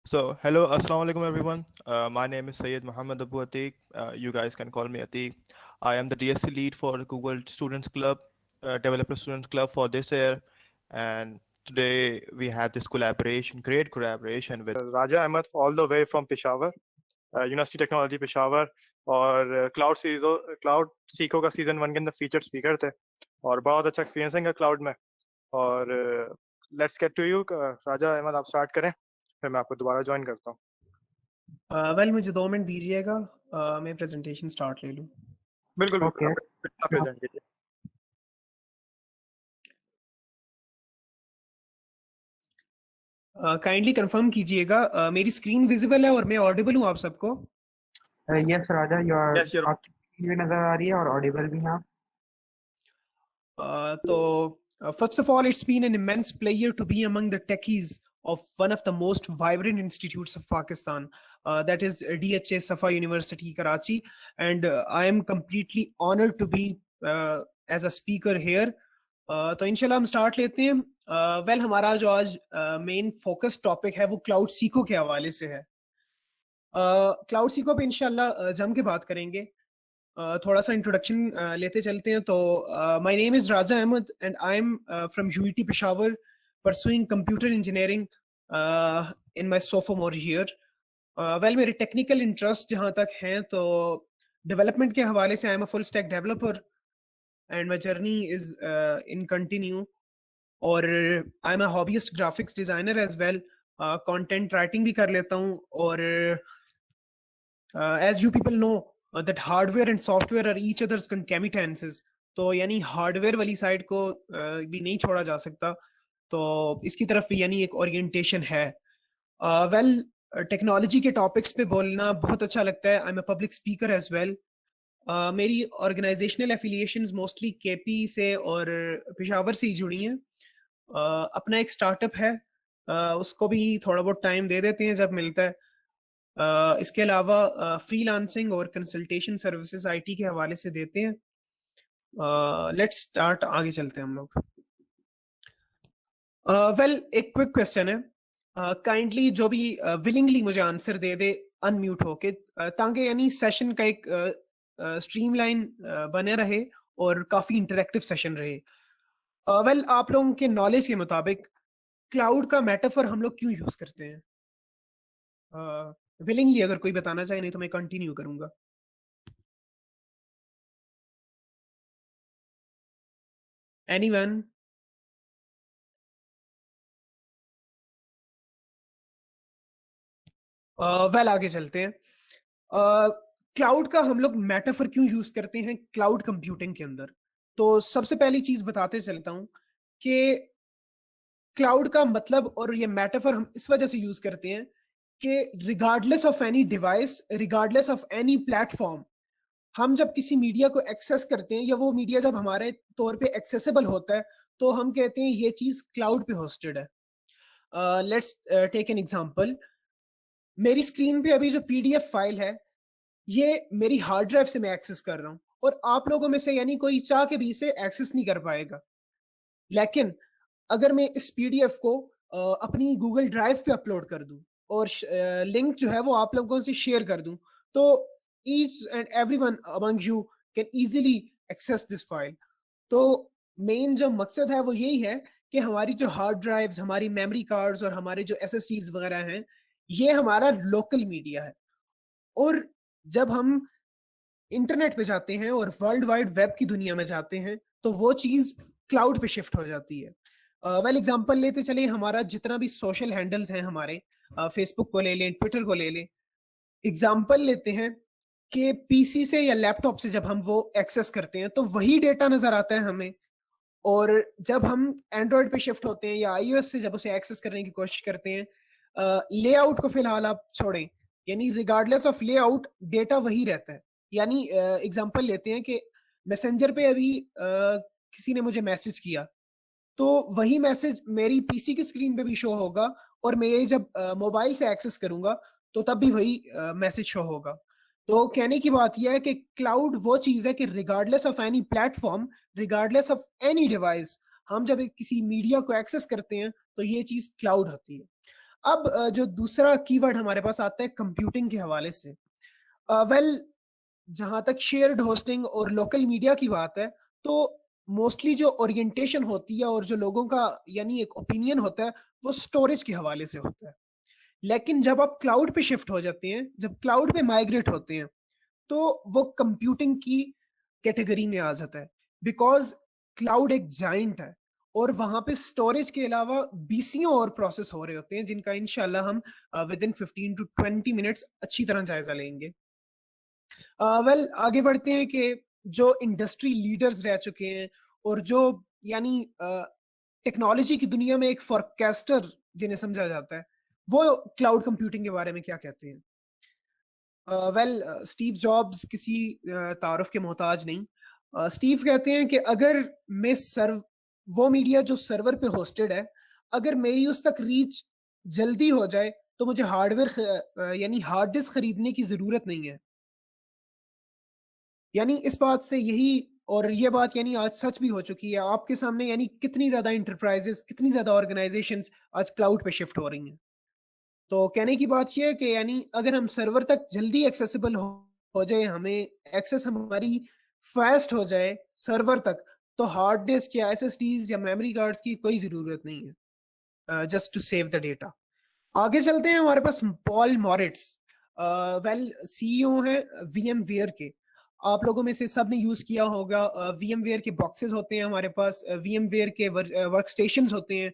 So, hello, assalamu alaikum everyone. My name is Syed Muhammad Abu Atiq. You guys can call me Atiq. I am the DSC lead for Google Students Club, Developer Students Club for this year. And today we have this collaboration, great collaboration with Raja Ahmed, all the way from Peshawar, university technology Peshawar और cloud Seiko का season 1 के अंदर feature speaker थे और बहुत अच्छा experience है इनका क्लाउड में। और लेट्स गेट टू यू राजा अहमद, आप स्टार्ट करें, फिर मैं आपको दोबारा ज्वाइन करता हूँ। वेल मुझे 2 मिनट दीजिएगा, मैं प्रेजेंटेशन स्टार्ट ले लूँ। बिल्कुल Okay. आप प्रेजेंट कीजिए। काइंडली कंफर्म कीजिएगा मेरी स्क्रीन विजिबल है और मैं ऑडिबल हूँ आप सबको? Yes, Raja, Yes, you're- आपकी screen भी नजर आ रही है और ऑडिबल भी हैं आप। तो first of all, it's been an immense pleasure to be among the techies of one of the most vibrant institutes of Pakistan, that is DHA Safa University, Karachi, and I am completely honored to be as a speaker here. तो इंशाल्लाह हम start लेते हैं। Well हमारा जो आज main focus topic है वो क्लाउड सीको के हवाले से है। क्लाउड सीको पे इंशाल्लाह जम के बात करेंगे। थोड़ा सा इंट्रोडक्शन लेते चलते हैं। तो my name is Raja Ahmed and I am from UET Peshawar pursuing computer engineering in my sophomore year. Well मेरे टेक्निकल इंटरेस्ट जहाँ तक हैं तो डेवलपमेंट के हवाले से I am a full stack developer and my journey is in continue, और I am a hobbyist graphics designer as well. Content writing भी कर लेता हूँ, और as you people know that hardware and software are each other's concomitants, तो यानी hardware वाली side को भी नहीं छोड़ा जा सकता, तो इसकी तरफ भी यानी एक ओरिएंटेशन है। वेल टेक्नोलॉजी के टॉपिक्स पे बोलना बहुत अच्छा लगता है। I am a public speaker as well. मेरी ऑर्गेनाइजेशनल एफिलिएशंस मोस्टली केपी से और पेशावर से ही जुड़ी हैं। अपना एक स्टार्टअप है, उसको भी थोड़ा बहुत टाइम दे देते हैं जब मिलता है। इसके अलावा फ्रीलांसिंग और कंसल्टेशन सर्विसेज आईटी के हवाले से देते हैं। लेट्स स्टार्ट, आगे चलते हैं हम लोग। वेल एक क्विक क्वेश्चन है, काइंडली जो भी विलिंगली मुझे आंसर दे दे अनम्यूट होके, ताकि यानी सेशन का एक स्ट्रीमलाइन बने रहे और काफी इंटरेक्टिव सेशन रहे। वेल आप लोगों के नॉलेज के मुताबिक क्लाउड का मेटाफर हम लोग क्यों यूज करते हैं? विलिंगली अगर कोई बताना चाहे, नहीं तो मैं कंटिन्यू करूंगा। एनीवन? वेल आगे चलते हैं। क्लाउड का हम लोग मेटाफर क्यों यूज करते हैं क्लाउड कंप्यूटिंग के अंदर? तो सबसे पहली चीज बताते चलता हूं कि क्लाउड का मतलब और ये मेटाफर हम इस वजह से यूज करते हैं कि regardless of any device, regardless of any platform, हम जब किसी मीडिया को एक्सेस करते हैं या वो मीडिया जब हमारे तौर पे एक्सेसिबल होता है, तो हम कहते हैं ये चीज क्लाउड पे होस्टेड है। Let's take an example. मेरी स्क्रीन पे अभी जो पीडीएफ फाइल है, ये मेरी हार्ड ड्राइव से मैं एक्सेस कर रहा हूँ, और आप लोगों में से यानी कोई चाह के भी इसे एक्सेस नहीं कर पाएगा। लेकिन अगर मैं इस पीडीएफ को अपनी गूगल ड्राइव पे अपलोड कर दूं और लिंक जो है वो आप लोगों से शेयर कर दूं, तो each and everyone among you can easily access this file. तो मेन जो मकसद है वो यही है कि हमारी जो हार्ड ड्राइव्स, हमारी मेमोरी कार्ड्स और हमारे जो एसएसडीज वगैरह हैं, ये हमारा लोकल मीडिया है। और जब हम इंटरनेट पे जाते हैं और वर्ल्ड वाइड वेब की दुनिया में जाते हैं, तो वो चीज क्लाउड पे शिफ्ट हो जाती है। वेल एग्जांपल लेते चले, हमारा जितना भी सोशल हैंडल्स हैं, हमारे फेसबुक को ले लें, ट्विटर को ले लें, एग्जांपल लेते हैं कि पीसी से या लैपटॉप से जब हम वो एक्सेस करते हैं तो वही डेटा नजर आता है हमें, और जब हम एंड्रॉयड पे शिफ्ट होते हैं या आईओएस से जब उसे एक्सेस करने की कोशिश करते हैं, लेआउट को फिलहाल आप छोड़ें, यानी रिगार्डलेस ऑफ लेआउट डेटा वही रहता है। यानी एग्जांपल लेते हैं कि मैसेंजर पे अभी किसी ने मुझे मैसेज किया, तो वही मैसेज मेरी पीसी की स्क्रीन पे भी शो होगा, और मैं ये जब मोबाइल से एक्सेस करूंगा तो तब भी वही मैसेज शो होगा। तो कहने की बात यह है कि क्लाउड वो चीज है कि regardless of any platform, regardless of any device, हम जब किसी मीडिया को एक्सेस करते हैं तो ये चीज क्लाउड होती है। अब जो दूसरा कीवर्ड हमारे पास आता है कंप्यूटिंग के हवाले से, वेल जहां तक शेयर्ड होस्टिंग और लोकल मीडिया की बात है, तो मोस्टली जो ओरिएंटेशन होती है और जो लोगों का यानी एक ओपिनियन होता है वो स्टोरेज के हवाले से होता है। लेकिन जब आप क्लाउड पे शिफ्ट हो जाते हैं, जब क्लाउड पे माइग्रेट होते हैं, तो वो कंप्यूटिंग की कैटेगरी में आ जाता है, बिकॉज क्लाउड एक जाइंट है और वहां पे स्टोरेज के अलावा बीसियों और प्रोसेस हो रहे होते हैं, जिनका इंशाल्लाह हम विद इन 15 to 20 मिनट्स अच्छी तरह जायजा लेंगे। वेल आगे बढ़ते हैं कि जो इंडस्ट्री लीडर्स रह चुके हैं और जो यानी टेक्नोलॉजी की दुनिया में एक फोरकास्टर जिन्हें समझा जाता है, वो क्लाउड कंप्यूटिंग के बारे में क्या कहते हैं। वेल स्टीव जॉब्स किसी तारुफ के मोहताज नहीं। स्टीव कहते हैं कि अगर मैं वो मीडिया जो सर्वर पे होस्टेड है, अगर मेरी उस तक रीच जल्दी हो जाए तो मुझे हार्डवेयर यानी हार्ड डिस्क खरीदने की जरूरत नहीं है। यानी इस बात से यही, और ये बात यानी आज सच भी हो चुकी है आपके सामने, यानी कितनी ज्यादा इंटरप्राइजेस, कितनी ज्यादा ऑर्गेनाइजेशंस आज क्लाउड पे शिफ्ट हो रही हैं। तो कहने की बात यह है कि यानी अगर हम सर्वर तक जल्दी एक्सेसिबल हो जाए, हमें एक्सेस हमारी फास्ट हो जाए सर्वर तक, तो हार्ड डिस्क या एसएसडीज या मेमोरी कार्ड्स की कोई जरूरत नहीं है just to save the data. आगे चलते हैं, हमारे पास पॉल मॉरिट्स, वेल सीईओ हैं VMware के। आप लोगों में से सब ने यूज किया होगा, VMware के बॉक्सेस होते हैं हमारे पास, VMware के वर्क स्टेशन होते हैं,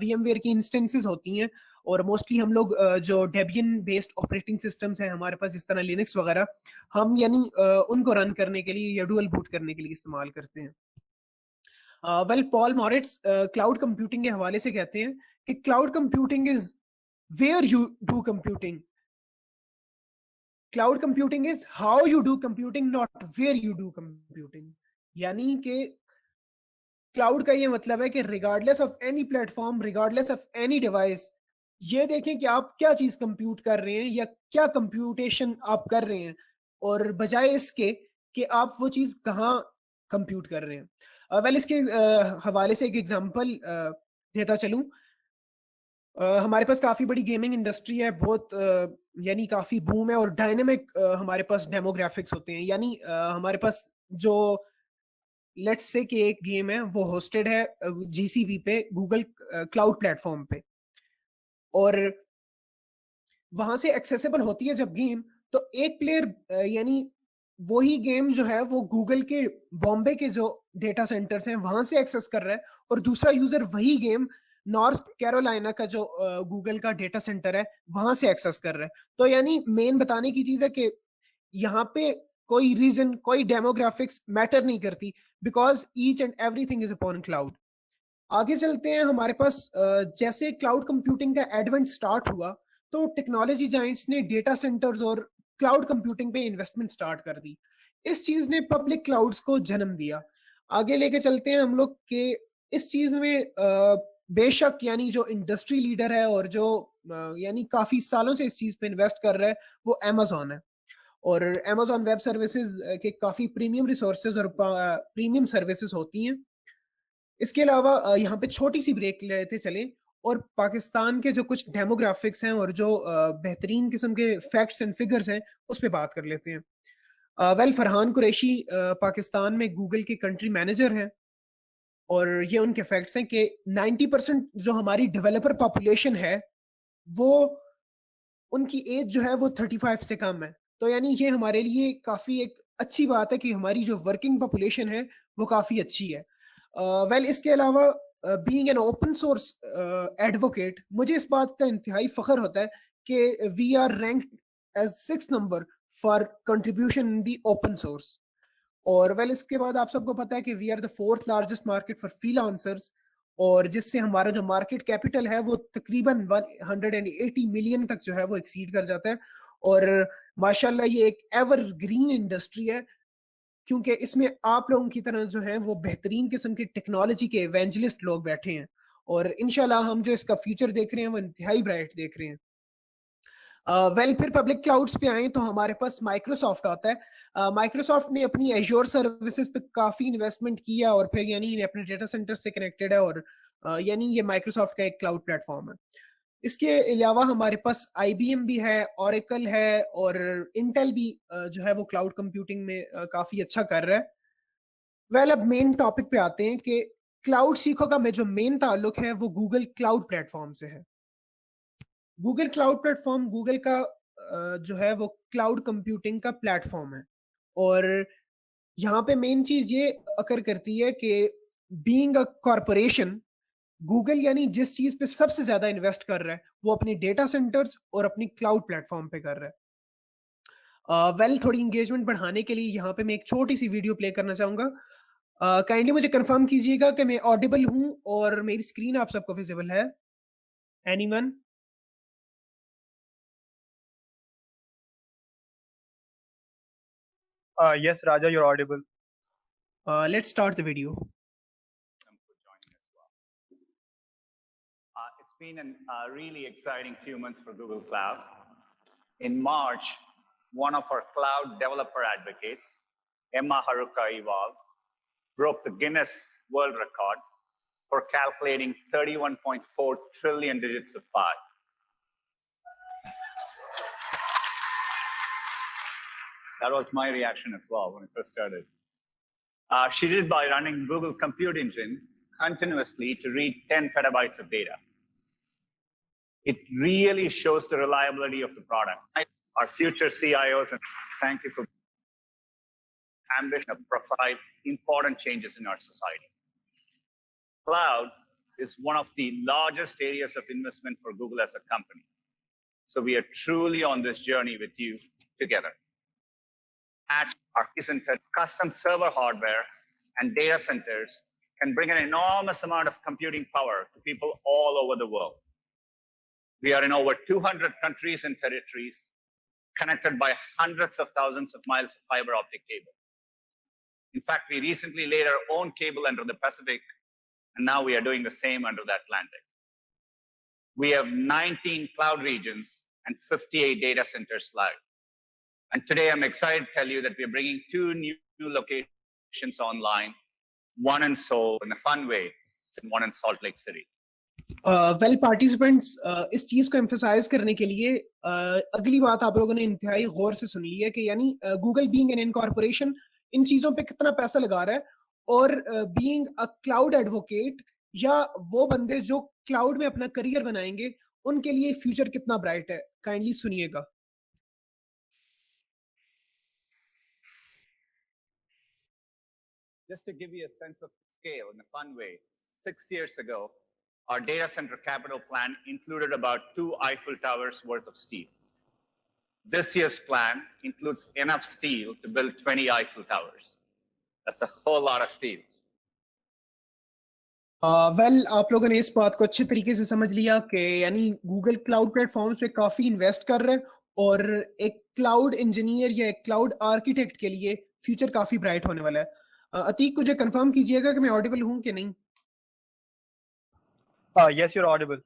VMware की इंस्टेंसेस होती हैं, और मोस्टली हम लोग जो डेबियन बेस्ड ऑपरेटिंग सिस्टम्स हैं हमारे पास, जिस तरह लिनक्स वगैरह, हम यानी उनको रन करने के लिए या डुअल बूट करने के लिए इस्तेमाल करते हैं। Well Paul Maritz cloud computing के हवाले से कहते हैं कि cloud computing is where you do computing, cloud computing is how you do computing, not where you do computing. यानी कि क्लाउड का ये मतलब है कि regardless of any platform, regardless of any device, ये देखें कि आप क्या चीज कंप्यूट कर रहे हैं या क्या कंप्यूटेशन आप कर रहे हैं, और बजाय इसके कि आप वो चीज कहाँ कंप्यूट कर रहे हैं। वेल इसके हवाले से एक एग्जांपल देता चलूं। हमारे पास काफी बड़ी गेमिंग इंडस्ट्री है, बहुत यानी काफी बूम है और डायनेमिक हमारे पास डेमोग्राफिक्स होते हैं। यानी हमारे पास जो लेट्स से कि एक गेम है वो होस्टेड है GCP पे, गूगल क्लाउड प्लेटफॉर्म पे, और वहां से एक्सेसिबल होती है जब गेम, तो एक प्लेयर यानी वही गेम जो है वो गूगल के बॉम्बे के जो डेटा सेंटर्स हैं वहां से एक्सेस कर रहा है, और दूसरा यूजर वही गेम नॉर्थ कैरोलिना का जो गूगल का डेटा सेंटर है वहां से एक्सेस कर रहा है। तो यानी मेन बताने की चीज है कि यहाँ पे कोई रीजन, कोई डेमोग्राफिक्स मैटर नहीं करती, because each and everything is upon cloud. आगे चलते हैं, हमारे पास जैसे क्लाउड कंप्यूटिंग का एडवेंट स्टार्ट हुआ, तो टेक्नोलॉजी जाइंट्स ने डेटा सेंटर्स और क्लाउड कंप्यूटिंग पे इन्वेस्टमेंट स्टार्ट कर दी। इस चीज ने पब्लिक क्लाउड्स को जन्म दिया। आगे लेके चलते हैं हम लोग के इस चीज में बेशक यानी जो इंडस्ट्री लीडर है और जो यानी काफी सालों से इस चीज पे इन्वेस्ट कर रहा है वो अमेजोन है, और अमेजोन वेब सर्विसेज के काफी प्रीमियम रिसोर्सेज और प्रीमियम सर्विसेज होती हैं। इसके अलावा यहाँ पे छोटी सी ब्रेक लेते चले और पाकिस्तान के जो कुछ डेमोग्राफिक्स हैं और जो बेहतरीन किस्म के फैक्ट्स एंड फिगर्स हैं उस पर बात कर लेते हैं। वेल फरहान कुरैशी पाकिस्तान में गूगल के कंट्री मैनेजर हैं, और ये उनके फैक्ट्स हैं कि 90% जो हमारी डेवलपर पॉपुलेशन है वो उनकी एज जो है वो 35 से कम है। तो यानी ये हमारे लिए काफी एक अच्छी बात है कि हमारी जो वर्किंग पॉपुलेशन है वो काफी अच्छी है। वेल इसके अलावा being an open source advocate, मुझे इस बात का इंतहाई फख्र होता है कि we are ranked as 6th number for contribution in the open source. और वेल इसके बाद आप सबको पता है कि we are the 4th largest market for freelancers, और जिससे हमारा जो मार्केट कैपिटल है वो तकरीबन 180 मिलियन तक जो है वो एक्सीड कर जाता है। और माशाल्लाह ये एक एवर ग्रीन इंडस्ट्री है, क्योंकि इसमें आप लोगों की तरह जो है वो बेहतरीन किस्म के टेक्नोलॉजी के इवेंजलिस्ट लोग बैठे हैं, और इंशाल्लाह हम जो इसका फ्यूचर देख रहे हैं वो इंतहाई ब्राइट देख रहे हैं। वेल फिर पब्लिक क्लाउड्स पे आए तो हमारे पास माइक्रोसॉफ्ट आता है। माइक्रोसॉफ्ट ने अपनी एज्योर सर्विसेज पे काफी इन्वेस्टमेंट किया, और फिर यानी अपने डेटा सेंटर से कनेक्टेड है, और यानी ये माइक्रोसॉफ्ट का एक क्लाउड प्लेटफॉर्म है। इसके अलावा हमारे पास IBM भी है, Oracle है और Intel भी जो है वो क्लाउड कंप्यूटिंग में काफी अच्छा कर रहा है। वेल, अब मेन टॉपिक पे आते हैं कि क्लाउड सीखो का में जो मेन ताल्लुक है वो गूगल क्लाउड प्लेटफॉर्म से है। गूगल क्लाउड प्लेटफॉर्म गूगल का जो है वो क्लाउड कंप्यूटिंग का प्लेटफॉर्म है, और यहाँ पे मेन चीज ये अकर करती है कि बीइंग अ कॉरपोरेशन, गूगल यानी जिस चीज पे सबसे ज्यादा इन्वेस्ट कर रहा है वो अपने डेटा सेंटर्स और अपनी क्लाउड प्लेटफॉर्म पे कर रहा है। वेल, थोड़ी इंगेजमेंट बढ़ाने के लिए यहाँ पे मैं एक छोटी सी वीडियो प्ले करना चाहूंगा। काइंडली मुझे कंफर्म कीजिएगा कि मैं ऑडिबल हूँ और मेरी स्क्रीन आप सबको विजिबल है। Anyone? Yes, Raja, you're audible. Let's start the video. For joining as well. It's been a really exciting few months for Google Cloud. In March, one of our cloud developer advocates, Emma Haruka Eval, broke the Guinness World Record for calculating 31.4 trillion digits of pi. That was my reaction as well when it first started. She did it by running Google Compute Engine continuously to read 10 petabytes of data. It really shows the reliability of the product. Our future CIOs, and thank you for ambition to provide important changes in our society. Cloud is one of the largest areas of investment for Google as a company. So we are truly on this journey with you together. At our custom server hardware and data centers can bring an enormous amount of computing power to people all over the world. We are in over 200 countries and territories, connected by hundreds of thousands of miles of fiber optic cable. In fact, we recently laid our own cable under the Pacific, and now we are doing the same under the Atlantic. We have 19 cloud regions and 58 data centers live. And today I'm excited to tell you that we're bringing two new locations online, one in Seoul in a fun way, and one in Salt Lake City. Well participants, इस चीज को emphasise करने के लिए अगली बात आप लोगों ने इंतहाई गौर से सुन ली है कि यानी Google being an incorporation in चीजों पे कितना पैसा लगा रहा है, और बीइंग अ क्लाउड एडवोकेट या वो बंदे जो क्लाउड में अपना करियर बनाएंगे उनके लिए फ्यूचर कितना ब्राइट है। काइंडली सुनिएगा। Just to give you a sense of scale in a fun way, 6 years ago, our data center capital plan included about 2 Eiffel Towers worth of steel. This year's plan includes enough steel to build 20 Eiffel Towers. That's a whole lot of steel. Well, आप लोगों ने इस बात को अच्छे तरीके से समझ लिया कि यानी गूगल क्लाउड प्लेटफॉर्म्स पे काफी इन्वेस्ट कर रहे हैं, और एक क्लाउड इंजीनियर या एक क्लाउड आर्किटेक्ट के लिए फ्यूचर काफी ब्राइट होने वाला है। अतीक, मुझे कंफर्म कीजिएगा कि मैं ऑडिबल हूं कि नहीं? Yes, you're audible.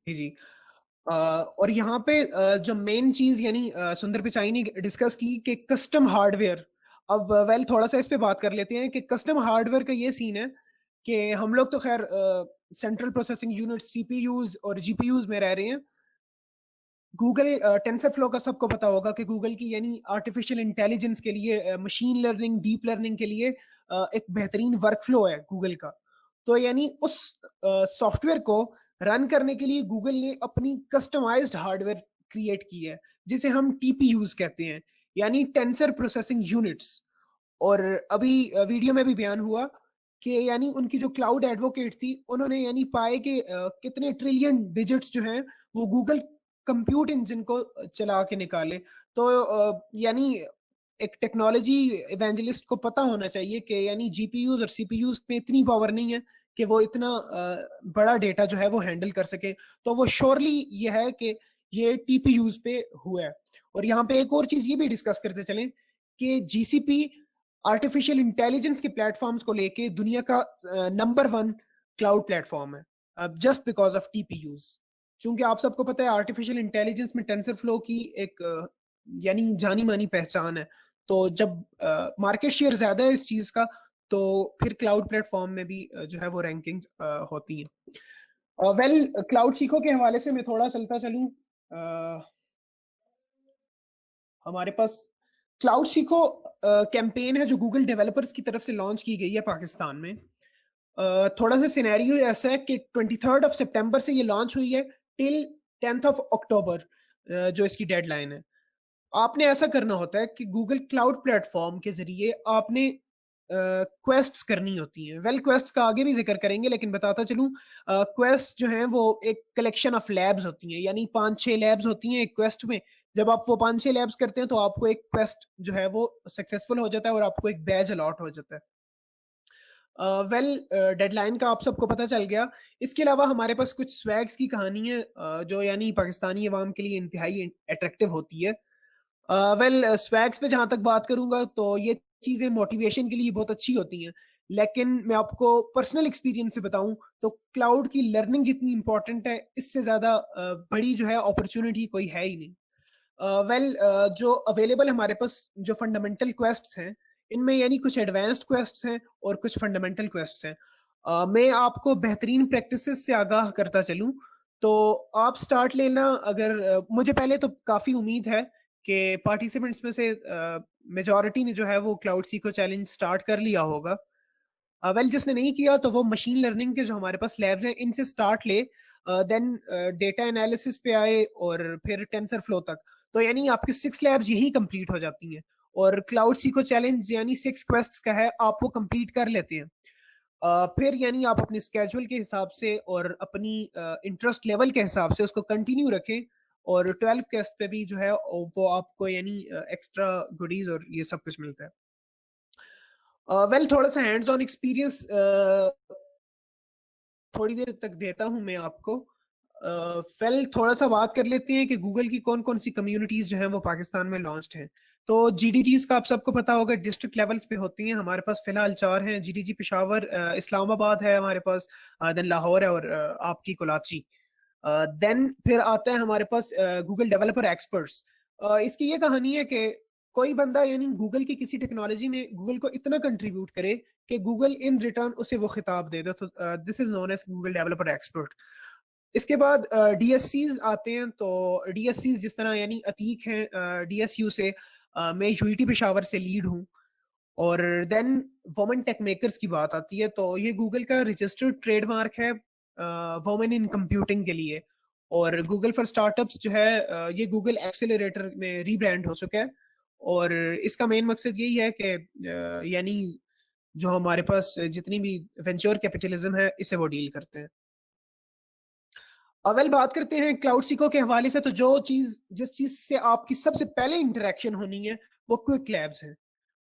जी। और यहाँ पे जो मेन चीज यानी सुंदर पिचाई ने डिस्कस की कि कस्टम हार्डवेयर। अब वेल, थोड़ा सा इस पे बात कर लेते हैं कि कस्टम हार्डवेयर का ये सीन है कि हम लोग तो खैर सेंट्रल प्रोसेसिंग यूनिट सीपीयूज और जीपीयूज में रह रहे हैं। गूगल टेंसरफ्लो का सबको पता होगा कि गूगल की यानी आर्टिफिशियल इंटेलिजेंस के लिए, मशीन लर्निंग, डीप लर्निंग के लिए एक बेहतरीन वर्कफ्लो है गूगल का। तो यानी उस सॉफ्टवेयर को रन करने के लिए गूगल ने अपनी कस्टमाइज्ड हार्डवेयर क्रिएट की है जिसे हम टीपीयूज कहते हैं, यानी टेंसर प्रोसेसिंग यूनिट्स। और अभी वीडियो में भी बयान हुआ कि यानी उनकी जो क्लाउड एडवोकेट थी उन्होंने यानी पाए कि कितने ट्रिलियन डिजिट्स जो हैं वो गूगल कंप्यूट इंजन को चला के निकाले। तो यानी एक टेक्नोलॉजी इवेंजलिस्ट को पता होना चाहिए कि यानी जीपीयूज और सीपीयूज पे इतनी पावर नहीं है कि वो इतना बड़ा डेटा जो है वो हैंडल कर सके। तो वो श्योरली ये है कि ये टीपीयूज पे हुआ है। और यहाँ पे एक और चीज ये भी डिस्कस करते चलें कि जीसीपी आर्टिफिशियल इंटेलिजेंस के प्लेटफॉर्म्स को लेके दुनिया का नंबर 1 क्लाउड प्लेटफॉर्म है, जस्ट बिकॉज ऑफ टीपीयूज। चूंकि आप सबको पता है आर्टिफिशियल इंटेलिजेंस में टेंसरफ्लो की एक यानी जानी मानी पहचान है, तो जब मार्केट शेयर ज्यादा है इस चीज का तो फिर क्लाउड प्लेटफॉर्म में भी जो है वो रैंकिंग्स होती हैं। वेल क्लाउड सीखो के हवाले से मैं थोड़ा चलता चलूं। हमारे पास क्लाउड सीखो कैंपेन है जो गूगल डेवलपर्स की तरफ से लॉन्च की गई है पाकिस्तान में। थोड़ा सा सिनेरियो ऐसा है कि 23 सितंबर से ये लॉन्च हुई है टिल 10 अक्टूबर जो इसकी डेडलाइन है। आपने ऐसा करना होता है कि गूगल क्लाउड प्लेटफॉर्म के जरिए आपने क्वेस्ट्स करनी होती हैं। वेल क्वेस्ट्स का आगे भी जिक्र करेंगे, लेकिन बताता चलूं क्वेस्ट जो हैं वो एक कलेक्शन ऑफ लैब्स होती हैं, यानी 5-6 लैब्स होती हैं एक क्वेस्ट में। जब आप वो 5-6 लैब्स करते हैं तो आपको एक क्वेस्ट जो है वो सक्सेसफुल हो जाता है और आपको एक बैज अलॉट हो जाता है। वेल डेडलाइन का आप सबको पता चल गया। इसके अलावा हमारे पास कुछ स्वैग्स की कहानी है जो यानी पाकिस्तानी अवाम के लिए इंतहाई अट्रैक्टिव होती है। वेल स्वैग्स पे जहां तक बात करूंगा तो ये चीजें मोटिवेशन के लिए बहुत अच्छी होती हैं, लेकिन मैं आपको पर्सनल एक्सपीरियंस से बताऊं तो क्लाउड की लर्निंग जितनी इंपॉर्टेंट है, इससे ज्यादा बड़ी जो है अपॉर्चुनिटी कोई है ही नहीं। वेल जो अवेलेबल हमारे पास जो फंडामेंटल क्वेस्ट्स हैं, इनमें यानी कुछ एडवांस्ड क्वेस्ट्स हैं और कुछ फंडामेंटल क्वेस्ट्स हैं। मैं आपको बेहतरीन प्रैक्टिसेस से आगाह करता चलूं तो आप स्टार्ट लेना। अगर मुझे पहले तो काफी उम्मीद है कि पार्टिसिपेंट्स में से मेजॉरिटी ने जो है वो क्लाउड सीखो चैलेंज स्टार्ट कर लिया होगा। वेल जिसने नहीं किया तो वो मशीन लर्निंग के जो हमारे पास लैब्स हैं इनसे स्टार्ट ले, देन डेटा एनालिसिस पे आए और फिर टेंसर फ्लो तक। तो यानी आपकी 6 लैब्स यही कंप्लीट हो जाती हैं और क्लाउड सीखो चैलेंज यानी 6 क्वेस्ट्स का है, आप वो कंप्लीट कर लेते हैं। फिर यानी आप अपने स्केड्यूल के हिसाब से और अपनी इंटरेस्ट लेवल के हिसाब से उसको कंटिन्यू रखें और 12 क्वेस्ट पे भी जो है वो आपको यानी एक्स्ट्रा गुडीज और ये सब कुछ मिलता है। वेल थोड़ा सा हैंड्स ऑन एक्सपीरियंस थोड़ी देर तक देता हूं मैं आपको। वेल थोड़ा सा बात कर लेते हैं कि गूगल की कौन कौन सी कम्युनिटीज जो हैं वो पाकिस्तान में लॉन्च्ड हैं। तो जीडीजीज का आप सबको पता होगा डिस्ट्रिक्ट लेवल्स पे होती हैं। हमारे पास फिलहाल 4 हैं, जीडीजी पेशावर, इस्लामाबाद है हमारे पास, देन लाहौर है और आपकी कराची। देन फिर आता है हमारे पास गूगल डेवलपर एक्सपर्ट्स। इसकी ये कहानी है कि कोई बंदा यानी गूगल की किसी टेक्नोलॉजी में गूगल को इतना कंट्रीब्यूट करे कि गूगल इन रिटर्न उसे वो खिताब दे दे, तो this is known as Google developer expert. इसके बाद डीएससीज आते हैं। तो डीएससीज जिस तरह यानी अतीक हैं डीएसयू से, मैं यूईटी पेशावर से लीड हूँ। और देन वुमेन टेक मेकर्स की बात आती है तो ये गूगल का रजिस्टर्ड ट्रेडमार्क है वुमेन इन कंप्यूटिंग के लिए। और गूगल फॉर स्टार्टअप्स जो है ये गूगल एक्सेलरेटर में रीब्रांड हो चुका है और इसका मेन मकसद यही है कि यानी जो हमारे पास जितनी भी वेंचर कैपिटलिज्म है इसे वो डील करते हैं। अवेल बात करते हैं क्लाउड सीखो के हवाले से, तो जिस चीज से आपकी सबसे पहले इंटरेक्शन होनी है वो क्विक लैब्स है।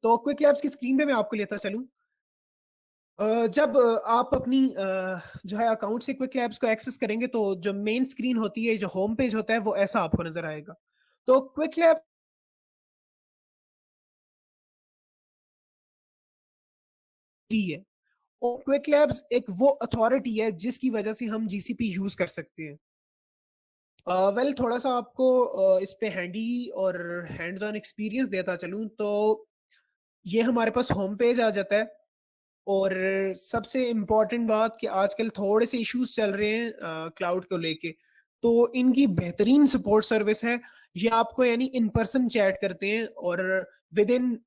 तो क्विक लैब्स की स्क्रीन पे मैं आपको लेता चलूं। जब आप अपनी जो है अकाउंट से क्विक लैब्स को एक्सेस करेंगे तो जो मेन स्क्रीन होती है, जो होम पेज होता है, वो ऐसा आपको नजर आएगा। तो क्विक लैब है और क्विक लैब्स एक वो अथॉरिटी है जिसकी वजह से हम जीसीपी यूज कर सकते हैं। वेल थोड़ा सा आपको इस पे हैंडी और हैंड्स ऑन एक्सपीरियंस देता चलूं तो ये हमारे पास होम पेज आ जाता है। और सबसे इम्पोर्टेंट बात कि आजकल थोड़े से इश्यूज चल रहे हैं क्लाउड को लेके, तो इनकी बेहतरीन सपोर्ट सर्विस है। ये आपको यानी इन पर्सन चैट करते हैं और विद इन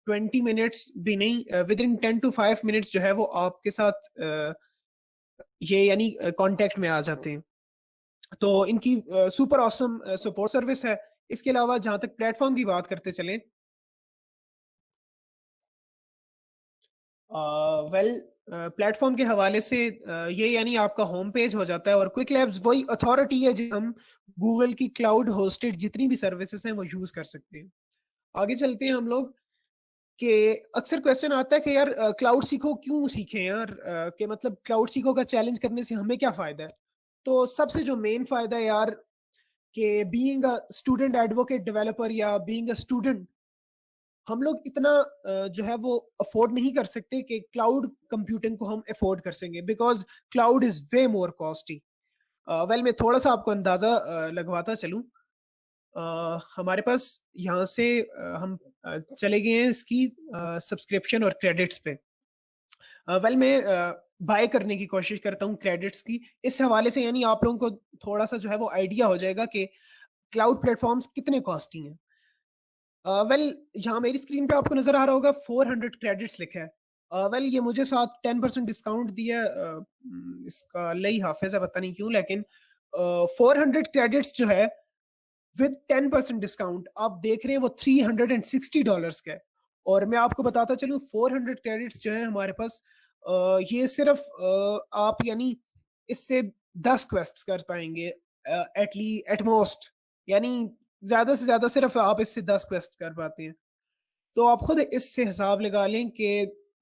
20 मिनट्स भी नहीं, विद इन 10 to 5 मिनट्स जो है वो आपके साथ ये यानी कांटेक्ट में आ जाते हैं। तो इनकी सुपर ऑसम सपोर्ट सर्विस है। इसके अलावा जहां तक प्लेटफॉर्म की बात करते चलें, वेल प्लेटफॉर्म के हवाले से ये यानी आपका होम पेज हो जाता है और क्विक लैब्स वही अथॉरिटी है जो हम गूगल की क्लाउड होस्टेड जितनी भी सर्विसेज हैं वो यूज कर सकते हैं। आगे चलते हैं हम लोग कि अक्सर क्वेश्चन आता है कि यार क्लाउड सीखो क्यों सीखें यार, कि मतलब क्लाउड सीखो का चैलेंज करने से हमें क्या फायदा है। तो सबसे जो मेन फायदा है यार कि being a student advocate developer या बीइंग अ स्टूडेंट, हम लोग इतना जो है वो अफोर्ड नहीं कर सकते कि क्लाउड कंप्यूटिंग को हम अफोर्ड कर सकेंगे, because cloud is way more costly. Well मैं थोड़ा सा आपको अंदाजा लगवाता चलूं। हमारे पास यहाँ से हम चले गए हैं इसकी सब्सक्रिप्शन और क्रेडिट्स पे। वेल मैं बाय करने की कोशिश करता हूँ क्रेडिट्स की। इस हवाले से यानी आप लोगों को थोड़ा सा जो है वो आइडिया हो जाएगा कि क्लाउड प्लेटफॉर्म्स कितने कॉस्टली हैं। वेल यहाँ मेरी स्क्रीन पे आपको नजर आ रहा होगा 400 क्रेडिट्स लिखा है। वेल ये मुझे साथ 10% डिस्काउंट दिया इसका लई हाफिज है, पता नहीं क्यों, लेकिन 400 क्रेडिट्स जो है विद 10% डिस्काउंट आप देख रहे हैं वो $360 का है। और मैं आपको बताता चलूं 400 क्रेडिट्स जो है हमारे पास, ये सिर्फ आप यानी इससे 10 क्वेस्ट कर पाएंगे एट मोस्ट, यानी ज्यादा से ज्यादा सिर्फ आप इससे 10 क्वेस्ट कर पाते हैं। तो आप खुद इससे हिसाब लगा लें कि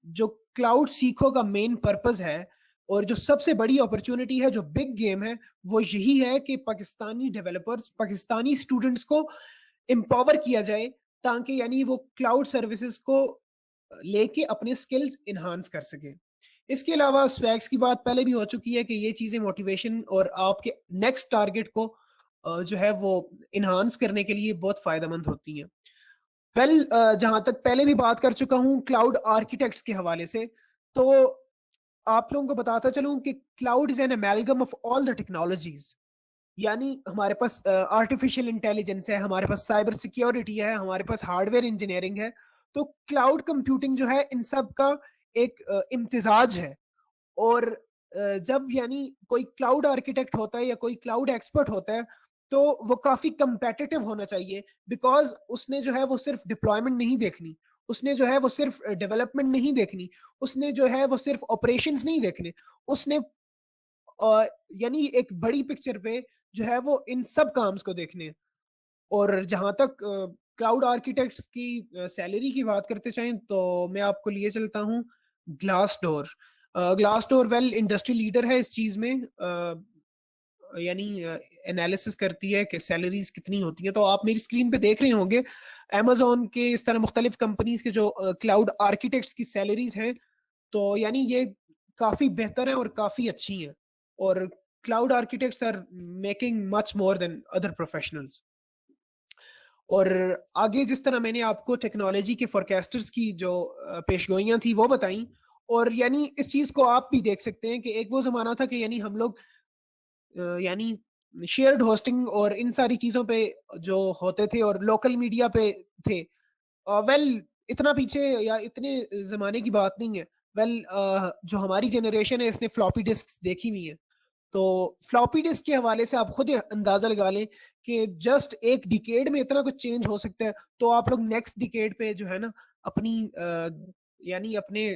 जो क्लाउड सीखो का मेन पर्पस है और जो सबसे बड़ी अपॉर्चुनिटी है, जो बिग गेम है, वो यही है कि पाकिस्तानी डेवलपर्स, पाकिस्तानी स्टूडेंट्स को एम्पावर किया जाए ताकि यानी वो क्लाउड सर्विसेज को लेके अपने स्किल्स इन्हांस कर सके। इसके अलावा स्वैग्स की बात पहले भी हो चुकी है कि ये चीजें मोटिवेशन और आपके नेक्स्ट टारगेट को जो है वो इन्हांस करने के लिए बहुत फायदेमंद होती हैं। वेल जहां तक पहले भी बात कर चुका हूं क्लाउड आर्किटेक्ट्स के हवाले से, तो आप लोगों को बताता चलूं कि cloud is an amalgam of all the technologies. यानी हमारे पास आर्टिफिशियल इंटेलिजेंस है, हमारे पास साइबर सिक्योरिटी है, हमारे पास हार्डवेयर इंजीनियरिंग है। तो क्लाउड कंप्यूटिंग जो है इन सब का एक इम्तिजाज है। और जब यानी कोई क्लाउड आर्किटेक्ट होता है या कोई क्लाउड एक्सपर्ट होता है तो वो काफी कंपेटिटिव होना चाहिए, बिकॉज उसने जो है वो सिर्फ डिप्लॉयमेंट नहीं देखनी, उसने जो है वो सिर्फ डेवलपमेंट नहीं देखनी, उसने जो है वो सिर्फ ऑपरेशंस नहीं देखने, उसने यानी एक बड़ी पिक्चर पे जो है वो इन सब काम्स को देखने हैं। और जहां तक क्लाउड आर्किटेक्ट्स की सैलरी की बात करते चाहें तो मैं आपको लिए चलता हूँ glass door. Glass door well industry leader है इस चीज में, यानी एनालिसिस करती है कि सैलरीज कितनी होती हैं। तो आप मेरी स्क्रीन पे देख रहे होंगे अमेजोन के इस तरह मुख्तलिफ कंपनीज के जो क्लाउड आर्किटेक्ट्स की सैलरीज हैं, तो यानी ये काफी बेहतर है और काफी अच्छी हैं। और cloud architects are making much more than other professionals. और आगे जिस तरह मैंने आपको टेक्नोलॉजी के फोरकास्टर्स की जो पेशगोइयां थी वो बताई, और यानी इस चीज को आप भी देख सकते हैं कि एक वो जमाना था कि यानी हम लोग यानी शेयर्ड होस्टिंग और इन सारी चीजों पे जो होते थे और लोकल मीडिया पे थे। वेल इतना पीछे या इतने जमाने की बात नहीं है। वेल जो हमारी जनरेशन है इसने फ्लॉपी डिस्क देखी हुई है। तो फ्लॉपी डिस्क के हवाले से आप खुद अंदाजा लगा लें कि जस्ट एक डिकेड में इतना कुछ चेंज हो सकता है। तो आप लोग नेक्स्ट डिकेड पे जो है ना अपनी यानी अपने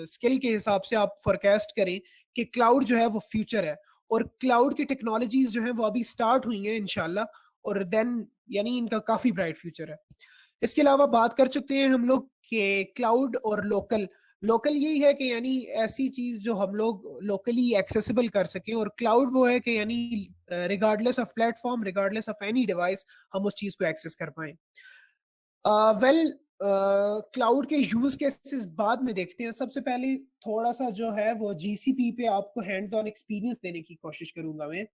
स्किल के हिसाब से आप फोरकास्ट करें कि क्लाउड जो है वो फ्यूचर है, और क्लाउड की टेक्नोलॉजीज जो है वो अभी स्टार्ट हुई हैं इंशाल्लाह, और देन यानी इनका काफी ब्राइट फ्यूचर है। इसके अलावा बात कर चुके हैं हम लोग कि क्लाउड और लोकल। लोकल यही है कि यानी ऐसी चीज जो हम लोग लोकली एक्सेसिबल कर सके, और क्लाउड वो है कि यानी regardless of platform, regardless of any device हम उस चीज को एक्सेस कर पाए। वेल क्लाउड के यूज केसेस बाद में देखते हैं। सबसे पहले थोड़ा सा जो है वो जीसीपी पे आपको हैंड्स ऑन एक्सपीरियंस देने की कोशिश करूंगा मैं।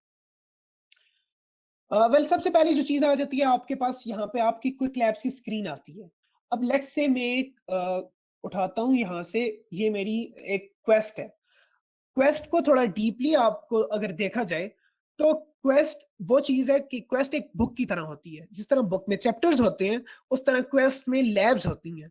वेल सबसे पहली जो चीज आ जाती है आपके पास, यहाँ पे आपकी क्विक लैब्स की स्क्रीन आती है। अब लेट्स से मैं एक उठाता हूँ यहाँ से, ये मेरी एक क्वेस्ट है। क्वेस्ट को थोड़ा डीपली आपको अगर देखा जाए तो क्वेस्ट वो चीज है कि क्वेस्ट एक बुक की तरह होती है। जिस तरह बुक में चैप्टर्स होते हैं उस तरह क्वेस्ट में लैब्स होती हैं।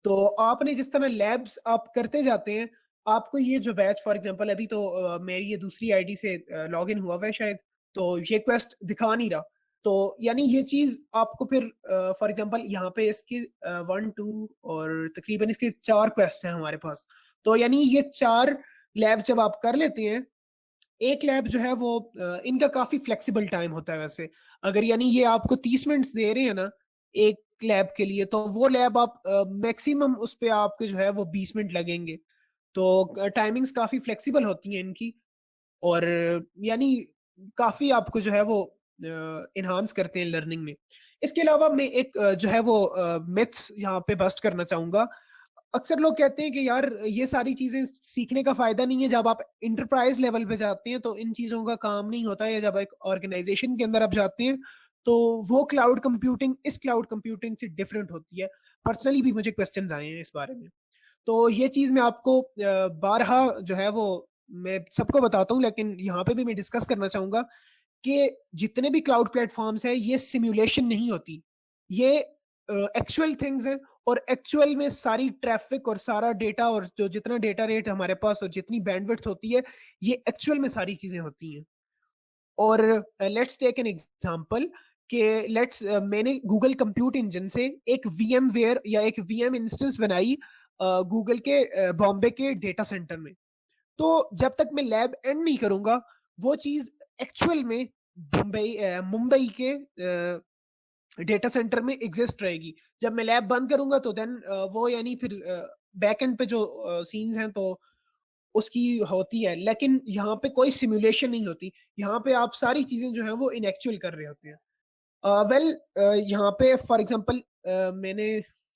तो आपने जिस तरह लैब्स आप करते जाते हैं, आपको ये जो बैच फॉर एग्जांपल अभी तो मेरी ये दूसरी आईडी से लॉग इन हुआ हुआ है शायद, तो ये क्वेस्ट दिखा नहीं रहा। तो यानी ये चीज आपको फिर फॉर एग्जांपल यहाँ पे इसके 1 2 और तकरीबन इसके 4 क्वेस्ट हैं हमारे पास। तो यानी ये 4 लैब जब आप कर लेते हैं, एक लैब जो है वो इनका काफी फ्लेक्सिबल टाइम होता है वैसे। अगर यानी ये आपको 30 मिनट्स दे रहे हैं ना एक लैब के लिए, तो वो लैब आप मैक्सिमम उस पे आपके जो है वो 20 मिनट लगेंगे। तो टाइमिंग्स काफी फ्लेक्सिबल होती हैं इनकी, और यानी काफी आपको जो है वो इन्हांस करते हैं लर्निंग में। इसके अलावा मैं एक जो है वो मिथ यहाँ पे बस्ट करना चाहूंगा। अक्सर लोग कहते हैं कि यार ये सारी चीजें सीखने का फायदा नहीं है, जब आप इंटरप्राइज लेवल पे जाते हैं तो इन चीजों का काम नहीं होता है, या जब एक ऑर्गेनाइजेशन के अंदर आप जाते हैं तो वो क्लाउड कंप्यूटिंग इस क्लाउड कंप्यूटिंग से डिफरेंट होती है। पर्सनली भी मुझे क्वेश्चंस आए हैं इस बारे में। तो ये चीज मैं आपको बारहा जो है वो मैं सबको बताता हूँ, लेकिन यहाँ पे भी मैं डिस्कस करना चाहूंगा कि जितने भी क्लाउड प्लेटफॉर्म्स हैं ये सिमुलेशन नहीं होती, ये एक्चुअल थिंग्स हैं। और एक्चुअल में सारी ट्रैफिक और सारा डेटा और जो जितना डेटा रेट हमारे पास और जितनी बैंडविड्थ होती है, ये एक्चुअल में सारी चीजें होती हैं। और लेट्स टेक एन एग्जांपल कि मैंने गूगल कंप्यूट इंजन से एक वीएम वेयर या एक वीएम इंस्टेंस बनाई गूगल के बॉम्बे के डेटा सेंटर में। तो जब तक मैं लैब एंड नहीं करूंगा वो चीज एक्चुअल में मुंबई के डेटा सेंटर में एग्जिस्ट रहेगी। जब मैं लैब बंद करूंगा तो देन वो यानी फिर बैक एंड पे जो सीन्स हैं तो उसकी होती है, लेकिन यहाँ पे कोई सिमुलेशन नहीं होती। यहाँ पे आप सारी चीजें जो है वो इनएक्चुअल कर रहे होते हैं। यहाँ पे फॉर एग्जांपल मैंने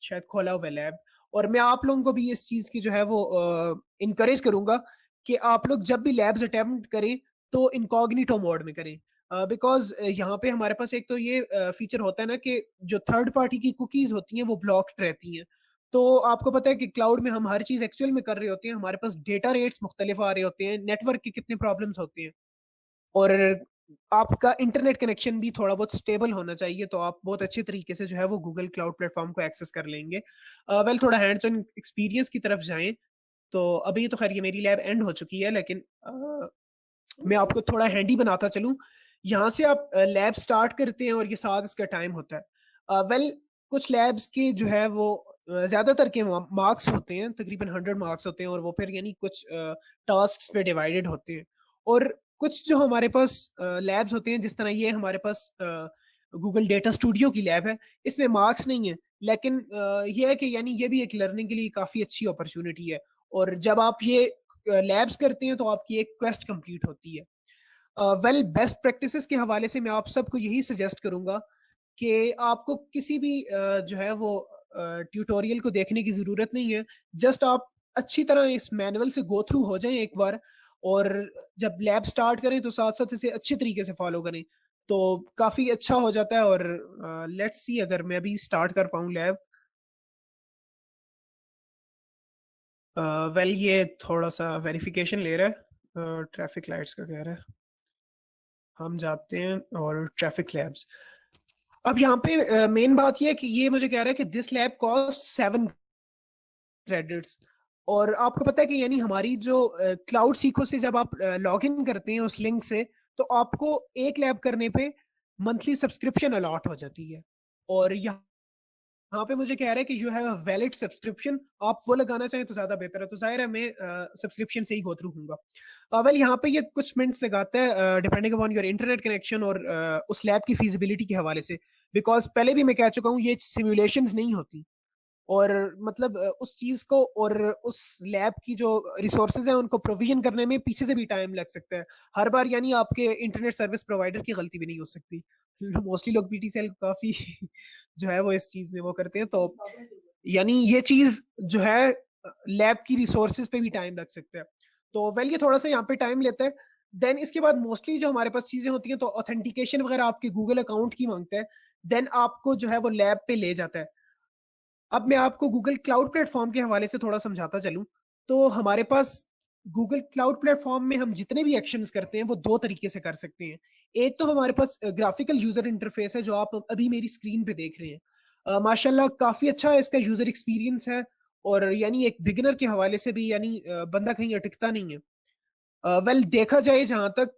शायद खोला हुआ लैब, और मैं आप लोगों को भी इस चीज की जो है वो इनकरेज करूंगा कि आप लोग जब भी लैब्स अटेम्प्ट करें तो इनकॉग्निटो मोड में करें। बिकॉज यहाँ पे हमारे पास एक तो ये फीचर होता है ना कि जो थर्ड पार्टी की कुकीज होती हैं वो ब्लॉक्ड रहती हैं। तो आपको पता है कि क्लाउड में हम हर चीज एक्चुअल में कर रहे होते हैं, हमारे पास डेटा रेट्स मुख्तलिफ आ रहे होते हैं, नेटवर्क के कितने प्रॉब्लम्स होते हैं, और आपका इंटरनेट कनेक्शन भी थोड़ा बहुत स्टेबल होना चाहिए, तो आप बहुत अच्छे तरीके से जो है वो गूगल क्लाउड प्लेटफॉर्म को एक्सेस कर लेंगे। वेल थोड़ा हैंड्स ऑन एक्सपीरियंस की तरफ जाएं तो अभी तो खैर ये मेरी लैब एंड हो चुकी है, लेकिन मैं आपको थोड़ा हैंडी बनाता चलूं। यहाँ से आप लैब स्टार्ट करते हैं और ये साथ इसका टाइम होता है। वेल कुछ लैब्स के जो है वो ज्यादातर के मार्क्स होते हैं, तकरीबन 100 मार्क्स होते हैं, और वो फिर यानी कुछ टास्क पे डिवाइडेड होते हैं। और कुछ जो हमारे पास लैब्स होते हैं, जिस तरह ये हमारे पास गूगल डेटा स्टूडियो की लैब है, इसमें मार्क्स नहीं है, लेकिन ये है कि यानी ये भी एक लर्निंग के लिए काफी अच्छी अपॉर्चुनिटी है। और जब आप ये लैब्स करते हैं तो आपकी एक क्वेस्ट कंप्लीट होती है। वेल बेस्ट प्रैक्टिसेस के हवाले से मैं आप सबको यही सजेस्ट करूंगा कि आपको किसी भी जो है वो ट्यूटोरियल को देखने की जरूरत नहीं है। जस्ट आप अच्छी तरह इस मैनुअल से गो थ्रू हो जाएं एक बार, और जब लैब स्टार्ट करें तो साथ साथ इसे अच्छे तरीके से फॉलो करें तो काफी अच्छा हो जाता है। और लेट्स सी अगर मैं अभी स्टार्ट कर पाऊं लैब। वेल ये थोड़ा सा वेरिफिकेशन ले रहा है, ट्रैफिक लाइट्स का कह रहा है। हम जाते हैं और ट्रैफिक लैब्स। अब यहाँ पे मेन बात ये है कि ये मुझे कह रहा है कि दिस लैब कॉस्ट 7 क्रेडिट्स। और आपको पता है कि यानी हमारी जो क्लाउड सीखो से जब आप लॉग इन करते हैं उस लिंक से, तो आपको एक लैब करने पे मंथली सब्सक्रिप्शन अलॉट हो जाती है। और यहाँ पे मुझे कह रहा है कि you have a valid subscription, आप वो लगाना चाहें तो ज्यादा बेहतर है। तो जाहिर है मैं सब्सक्रिप्शन से ही गो थ्रू हूँगा। वेल यहाँ पे ये कुछ मिनट्स लगाता है depending upon your internet connection और उस लैब की फीजिबिलिटी के हवाले से। बिकॉज पहले भी मैं कह चुका हूँ ये सिमुलेशंस नहीं होती, और मतलब उस चीज को और उस लैब की जो रिसोर्सेज हैं उनको प्रोविजन करने में पीछे से भी टाइम लग सकता है हर बार, यानी आपके इंटरनेट सर्विस प्रोवाइडर की गलती भी नहीं हो सकती। मोस्टली लोग पीटीसीएल काफी जो है वो इस चीज में वो करते हैं, तो यानी ये चीज जो है लैब की रिसोर्सेज पे भी टाइम लग सकता है। तो वेल ये थोड़ा सा यहाँ पे टाइम लेता है। देन इसके बाद मोस्टली जो हमारे पास चीजें होती हैं तो ऑथेंटिकेशन वगैरह आपके गूगल अकाउंट की मांगता है, देन आपको जो है वो लैब पे ले जाता है। अब मैं आपको गूगल क्लाउड प्लेटफॉर्म के हवाले से थोड़ा समझाता चलूं। तो हमारे पास गूगल क्लाउड प्लेटफॉर्म में हम जितने भी एक्शंस करते हैं वो दो तरीके से कर सकते हैं। एक तो हमारे पास ग्राफिकल यूजर इंटरफेस है जो आप अभी मेरी स्क्रीन पे देख रहे हैं। माशाल्लाह काफी अच्छा है इसका यूजर एक्सपीरियंस है, और यानी एक बिगिनर के हवाले से भी यानी बंदा कहीं अटकता नहीं है। वेल देखा जाए जहां तक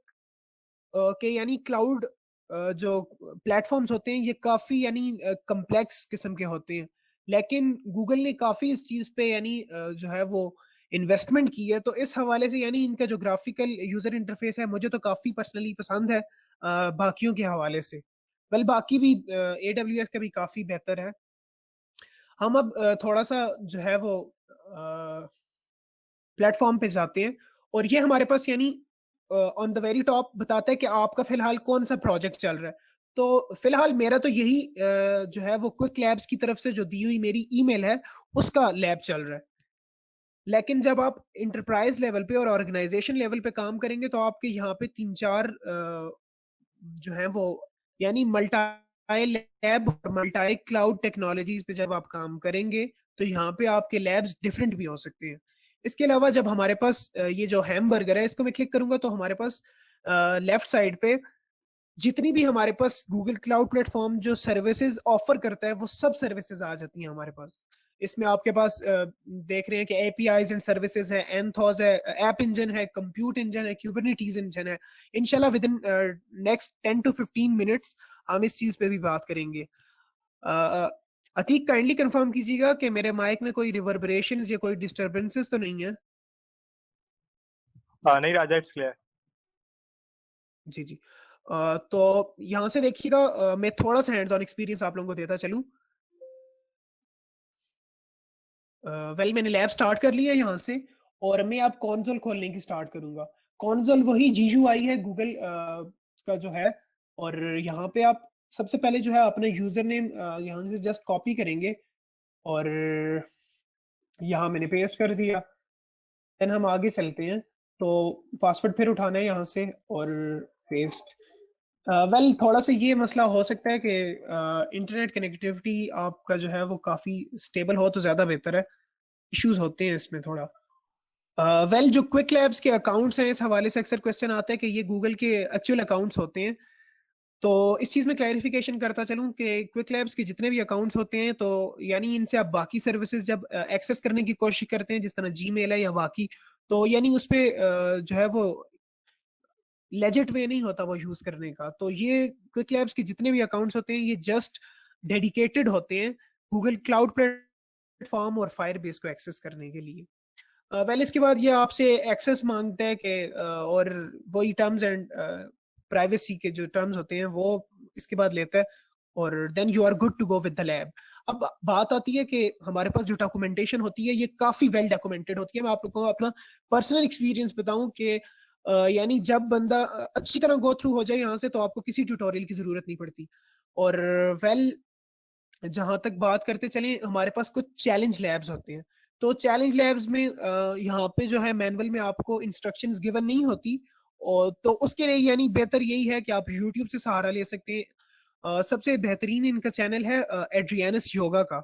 कि यानी क्लाउड जो प्लेटफॉर्म्स होते हैं ये काफी यानी कम्प्लेक्स किस्म के होते हैं, लेकिन गूगल ने काफी इस चीज पे यानी जो है वो इन्वेस्टमेंट की है। तो इस हवाले से यानी इनका जो ग्राफिकल यूजर इंटरफेस है मुझे तो काफी पर्सनली पसंद है बाकियों के हवाले से। वेल बाकी भी AWS का भी काफी बेहतर है। हम अब थोड़ा सा जो है वो प्लेटफॉर्म पे जाते हैं, और ये हमारे पास यानी ऑन द वेरी टॉप बताता है कि आपका फिलहाल कौन सा प्रोजेक्ट चल रहा है। तो फिलहाल मेरा तो यही जो है वो क्विक लैब्स की तरफ से जो दी हुई मेरी ईमेल है उसका लैब चल रहा है। लेकिन जब आप इंटरप्राइज लेवल पे और ऑर्गेनाइजेशन लेवल पे काम करेंगे तो आपके यहाँ पे 3-4 जो है वो यानी मल्टी लैब और मल्टी क्लाउड टेक्नोलॉजीज पे जब आप काम करेंगे तो यहाँ पे आपके लैब्स डिफरेंट भी हो सकते हैं। इसके अलावा जब हमारे पास ये जो हैमबर्गर है इसको मैं क्लिक करूंगा तो हमारे पास लेफ्ट साइड पे जितनी भी हमारे पास गूगल क्लाउड प्लेटफॉर्म जो सर्विसेज ऑफर करता है वो सब सर्विसेज आ जाती हैं हमारे पास। इसमें आपके पास देख रहे हैं कि एपीआईज एंड सर्विसेज है, एंथोस है, ऐप इंजन है, कंप्यूट इंजन है, क्यूबरनेटीज इंजन है। इंशाल्लाह with in next 10 to 15 minutes हम इस चीज पे भी बात करेंगे। अतीक काइंडली कंफर्म कीजिएगा कि मेरे माइक में कोई रिवर्बरेशंस या कोई डिस्टरबेंसेस तो नहीं है। नहीं राजा, इट्स क्लियर। जी जी। तो यहाँ से देखिएगा मैं थोड़ा सा हैंड्स ऑन एक्सपीरियंस आप लोगों को देता चलूं। वेल मैंने लैब स्टार्ट कर लिया है यहाँ से और मैं अब कॉन्सोल खोलने की स्टार्ट करूंगा। कॉन्सोल वही GUI है गूगल का जो है, और यहाँ पे आप सबसे पहले जो है अपना यूजर नेम यहाँ से जस्ट कॉपी करेंगे और यहाँ मैंने पेस्ट कर दिया। देन हम आगे चलते हैं तो पासवर्ड फिर उठाना है यहाँ से और पेस्ट। वेल थोड़ा सा ये मसला हो सकता है कि इंटरनेट कनेक्टिविटी आपका जो है वो काफ़ी स्टेबल हो तो ज़्यादा बेहतर है। इश्यूज होते हैं इसमें थोड़ा। वेल जो क्विक लैब्स के अकाउंट्स हैं इस हवाले से अक्सर क्वेश्चन आता है कि ये गूगल के एक्चुअल अकाउंट्स होते हैं। तो इस चीज़ में क्लैरिफिकेशन करता चलूँ कि क्विक लैब्स के जितने भी अकाउंट्स होते हैं तो यानी इनसे आप बाकी सर्विसेज जब एक्सेस करने की कोशिश करते हैं जिस तरह जीमेल है या बाकी, तो यानी उस पर जो है वो लेजिट वे नहीं होता वो यूज करने का। तो ये क्विक लैब्स के जितने भी अकाउंट्स होते हैं ये जस्ट डेडिकेटेड होते हैं गूगल क्लाउड प्लेटफॉर्म और फायरबेस को एक्सेस करने के लिए। वेल इसके बाद ये आपसे एक्सेस मांगता है कि और वही टर्म्स एंड प्राइवेसी के जो टर्म्स होते हैं वो इसके बाद लेता है और then you are good to go with the lab. अब बात आती है कि हमारे पास जो डॉक्यूमेंटेशन होती है ये काफी वेल डॉक्यूमेंटेड होती है। मैं आप लोगों को अपना पर्सनल एक्सपीरियंस बताऊं कि यानी जब बंदा अच्छी तरह गो थ्रू हो जाए यहाँ से तो आपको किसी ट्यूटोरियल की जरूरत नहीं पड़ती। और वेल जहां तक बात करते चलें हमारे पास कुछ चैलेंज लैब्स होते हैं। तो चैलेंज लैब्स में यहाँ पे जो है मैनुअल में आपको इंस्ट्रक्शंस गिवन नहीं होती और तो उसके लिए यानी बेहतर यही है कि आप यूट्यूब से सहारा ले सकते हैं। सबसे बेहतरीन इनका चैनल है एड्रियानस योगा का।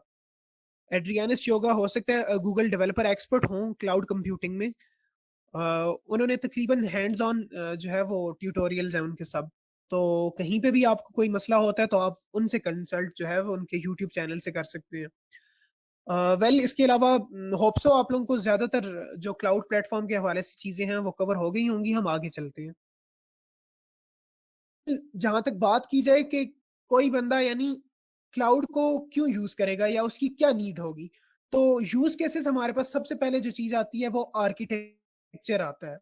एड्रियानस योगा हो सकता है गूगल डेवलपर एक्सपर्ट हों क्लाउड कंप्यूटिंग में। उन्होंने तकरीबन हैंड्स ऑन जो है वो ट्यूटोरियल्स हैं उनके सब। तो कहीं पे भी आपको कोई मसला होता है तो आप उनसे कंसल्ट जो है वो उनके यूट्यूब चैनल से कर सकते हैं। वेल इसके अलावा होप्सो आप लोगों को ज्यादातर जो क्लाउड प्लेटफॉर्म के हवाले से चीजें हैं वो कवर हो गई होंगी। हम आगे चलते हैं। जहां तक बात की जाए कि कोई बंदा यानी क्लाउड को क्यों यूज करेगा या उसकी क्या नीड होगी, तो यूज केसेस हमारे पास सबसे पहले जो चीज आती है वो आर्किटेक्चर आता है।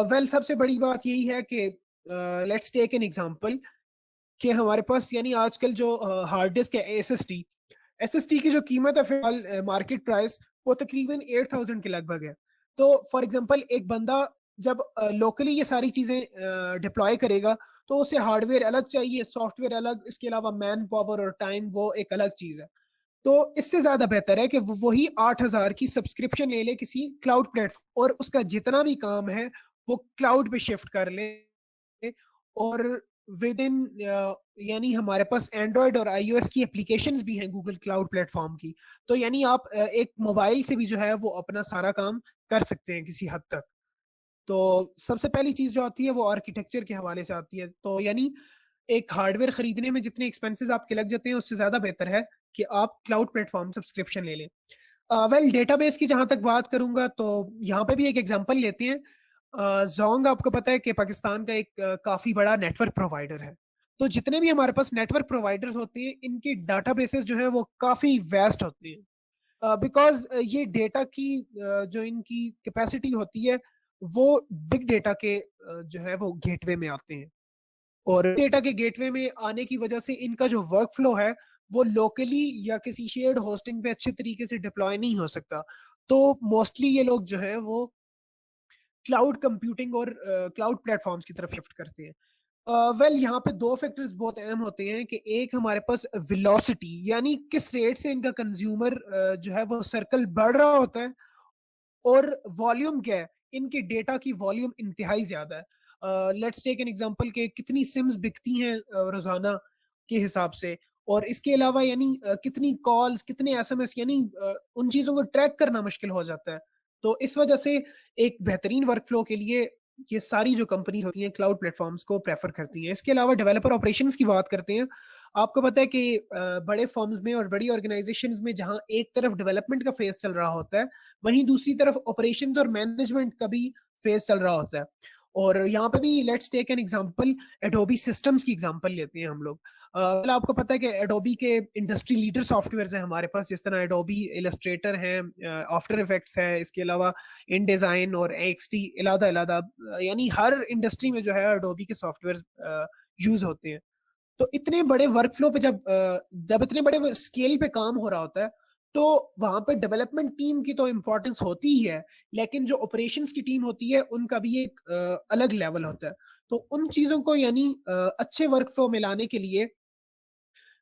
वेल सबसे बड़ी बात यही है कि लेट्स टेक एन एग्जांपल कि हमारे पास यानी आजकल जो हार्ड डिस्क है एसएसटी की जो कीमत है फिलहाल मार्केट प्राइस वो तकरीबन 8000 के लगभग है। तो फॉर एग्जांपल एक बंदा जब लोकली ये सारी चीजें डिप्लॉय करेगा तो उसे हार्डवेयर अलग चाहिए, सॉफ्टवेयर अलग, इसके अलावा मैन पावर और टाइम वो एक अलग चीज है। तो इससे ज्यादा बेहतर है कि वही 8000 की सब्सक्रिप्शन ले ले किसी क्लाउड प्लेटफॉर्म और उसका जितना भी काम है वो क्लाउड पे शिफ्ट कर ले। और विद इन यानी हमारे पास एंड्रॉयड और iOS की एप्लीकेशंस भी हैं गूगल क्लाउड प्लेटफॉर्म की। तो यानी आप एक मोबाइल से भी जो है वो अपना सारा काम कर सकते हैं किसी हद तक। तो सबसे पहली चीज जो आती है वो आर्किटेक्चर के हवाले से आती है। तो यानी एक हार्डवेयर खरीदने में जितने एक्सपेंसेस आपके लग जाते हैं उससे ज्यादा बेहतर है कि आप क्लाउड प्लेटफॉर्म सब्सक्रिप्शन ले लें। वेल डेटाबेस की जहां तक बात करूंगा तो यहाँ पे भी एक एग्जांपल लेते हैं। जोंग आपको पता है कि पाकिस्तान का एक काफी बड़ा नेटवर्क प्रोवाइडर है। तो जितने भी हमारे पास नेटवर्क प्रोवाइडर्स होते हैं इनके डाटाबेसेस जो है वो काफी वेस्ट होते हैं बिकॉज ये डेटा की जो इनकी कैपेसिटी होती है वो बिग डेटा के जो है वो गेटवे में आते हैं। और डेटा के गेटवे में आने की वजह से इनका जो वर्क फ्लो है वो लोकली या किसी शेयर्ड होस्टिंग पे अच्छे तरीके से डिप्लॉय नहीं हो सकता। तो मोस्टली ये लोग जो है वो क्लाउड कंप्यूटिंग और क्लाउड प्लेटफॉर्म्स की तरफ शिफ्ट करते हैं। वेल यहाँ पे दो फैक्टर्स बहुत अहम होते हैं कि एक हमारे पास वेलोसिटी यानी किस रेट से इनका कंज्यूमर जो है वो सर्कल बढ़ रहा होता है, और वॉल्यूम क्या है, इनके डेटा की वॉल्यूम इंतहाई ज्यादा है। लेट्स टेक एन एग्जांपल के कितनी सिम्स बिकती हैं रोजाना के हिसाब से, और इसके अलावा यानी कितनी कॉल्स, कितने एसएमएस, यानी उन चीजों को ट्रैक करना मुश्किल हो जाता है। तो इस वजह से एक बेहतरीन वर्कफ्लो के लिए ये सारी जो कंपनी होती हैं क्लाउड प्लेटफॉर्म्स को प्रेफर करती हैं। इसके अलावा डेवलपर ऑपरेशंस की बात करते हैं। आपको पता है कि बड़े फर्म्स में और बड़ी ऑर्गेनाइजेशंस में जहां एक तरफ डेवलपमेंट का फेज चल रहा होता है, वहीं दूसरी तरफ ऑपरेशंस और मैनेजमेंट का भी फेज चल रहा होता है। और यहाँ पे भी let's take an example, Adobe systems की एग्जांपल लेते हैं हम लोग। आपको पता है कि एडोबी के इंडस्ट्री लीडर सॉफ्टवेयर हैं हमारे पास, जिस तरह एडोबी इलस्ट्रेटर है, आफ्टर इफेक्ट्स है, इसके अलावा इन डिजाइन और एक्सटी अलग, यानी हर इंडस्ट्री में जो है एडोबी के सॉफ्टवेयर यूज होते हैं। तो इतने बड़े वर्कफ्लो पे जब इतने बड़े स्केल पे काम हो रहा होता है, तो वहां पे डेवलपमेंट टीम की तो इम्पोर्टेंस होती ही है, लेकिन जो ऑपरेशंस की टीम होती है उनका भी एक अलग लेवल होता है। तो उन चीजों को यानी अच्छे वर्कफ्लो में लाने के लिए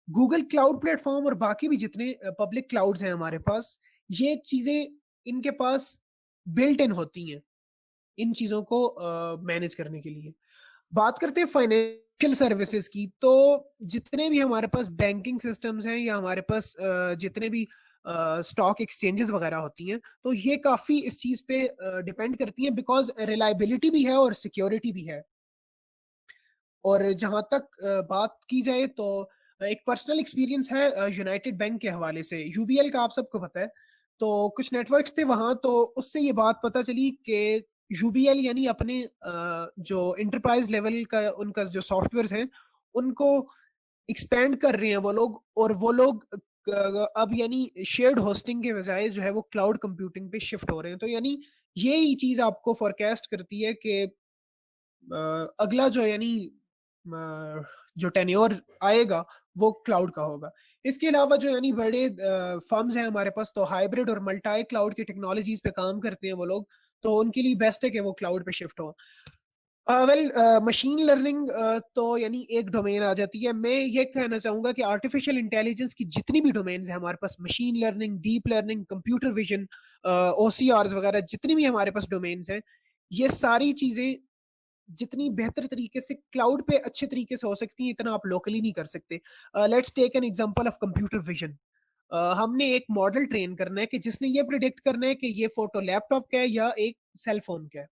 गूगल क्लाउड प्लेटफॉर्म और बाकी भी जितने पब्लिक क्लाउड्स हैं हमारे पास, ये चीजें इनके पास बिल्ट इन होती हैं इन चीजों को मैनेज करने के लिए। बात करते हैं फाइनेंशियल सर्विसेज की, तो जितने भी हमारे पास बैंकिंग सिस्टम्स हैं या हमारे पास जितने भी स्टॉक एक्सचेंजेस वगैरह होती हैं, तो ये काफी इस चीज पे डिपेंड करती हैं, बिकॉज रिलायबिलिटी भी है और सिक्योरिटी भी है। और जहां तक बात की जाए तो एक पर्सनल एक्सपीरियंस है यूनाइटेड बैंक के हवाले से। यूबीएल का आप सबको पता है, तो कुछ नेटवर्क्स थे वहां, तो उससे ये बात पता चली कि यूबीएल यानी अपने जो इंटरप्राइज लेवल का उनका जो सॉफ्टवेयर हैं उनको एक्सपेंड कर रहे हैं वो लोग, और वो लोग अब यानी शेयर्ड होस्टिंग के बजाय जो है वो क्लाउड कंप्यूटिंग पे शिफ्ट हो रहे हैं। तो यानी यही चीज आपको फोरकास्ट करती है कि अगला जो यानी जो टेन्योर आएगा वो क्लाउड का होगा। इसके अलावा जो यानी बड़े फर्म्स हैं हमारे पास, तो हाइब्रिड और मल्टी क्लाउड की टेक्नोलॉजीज पे काम करते हैं वो लोग, तो उनके लिए बेस्ट है कि वो क्लाउड पे शिफ्ट हो। मशीन लर्निंग तो यानी एक डोमेन आ जाती है। मैं ये कहना चाहूंगा कि आर्टिफिशियल इंटेलिजेंस की जितनी भी डोमेन्स हैं हमारे पास, machine learning, deep learning, computer vision, OCR वगैरह, जितनी भी हमारे पास डोमेन्स हैं, ये सारी चीजें जितनी बेहतर तरीके से क्लाउड पे अच्छे तरीके से हो सकती है, इतना आप लोकली नहीं कर सकते। Let's take an example of computer vision. हमने एक मॉडल ट्रेन करना है कि जिसने ये प्रिडिक्ट करना है कि ये फोटो लैपटॉप का है या एक सेल फोन का है।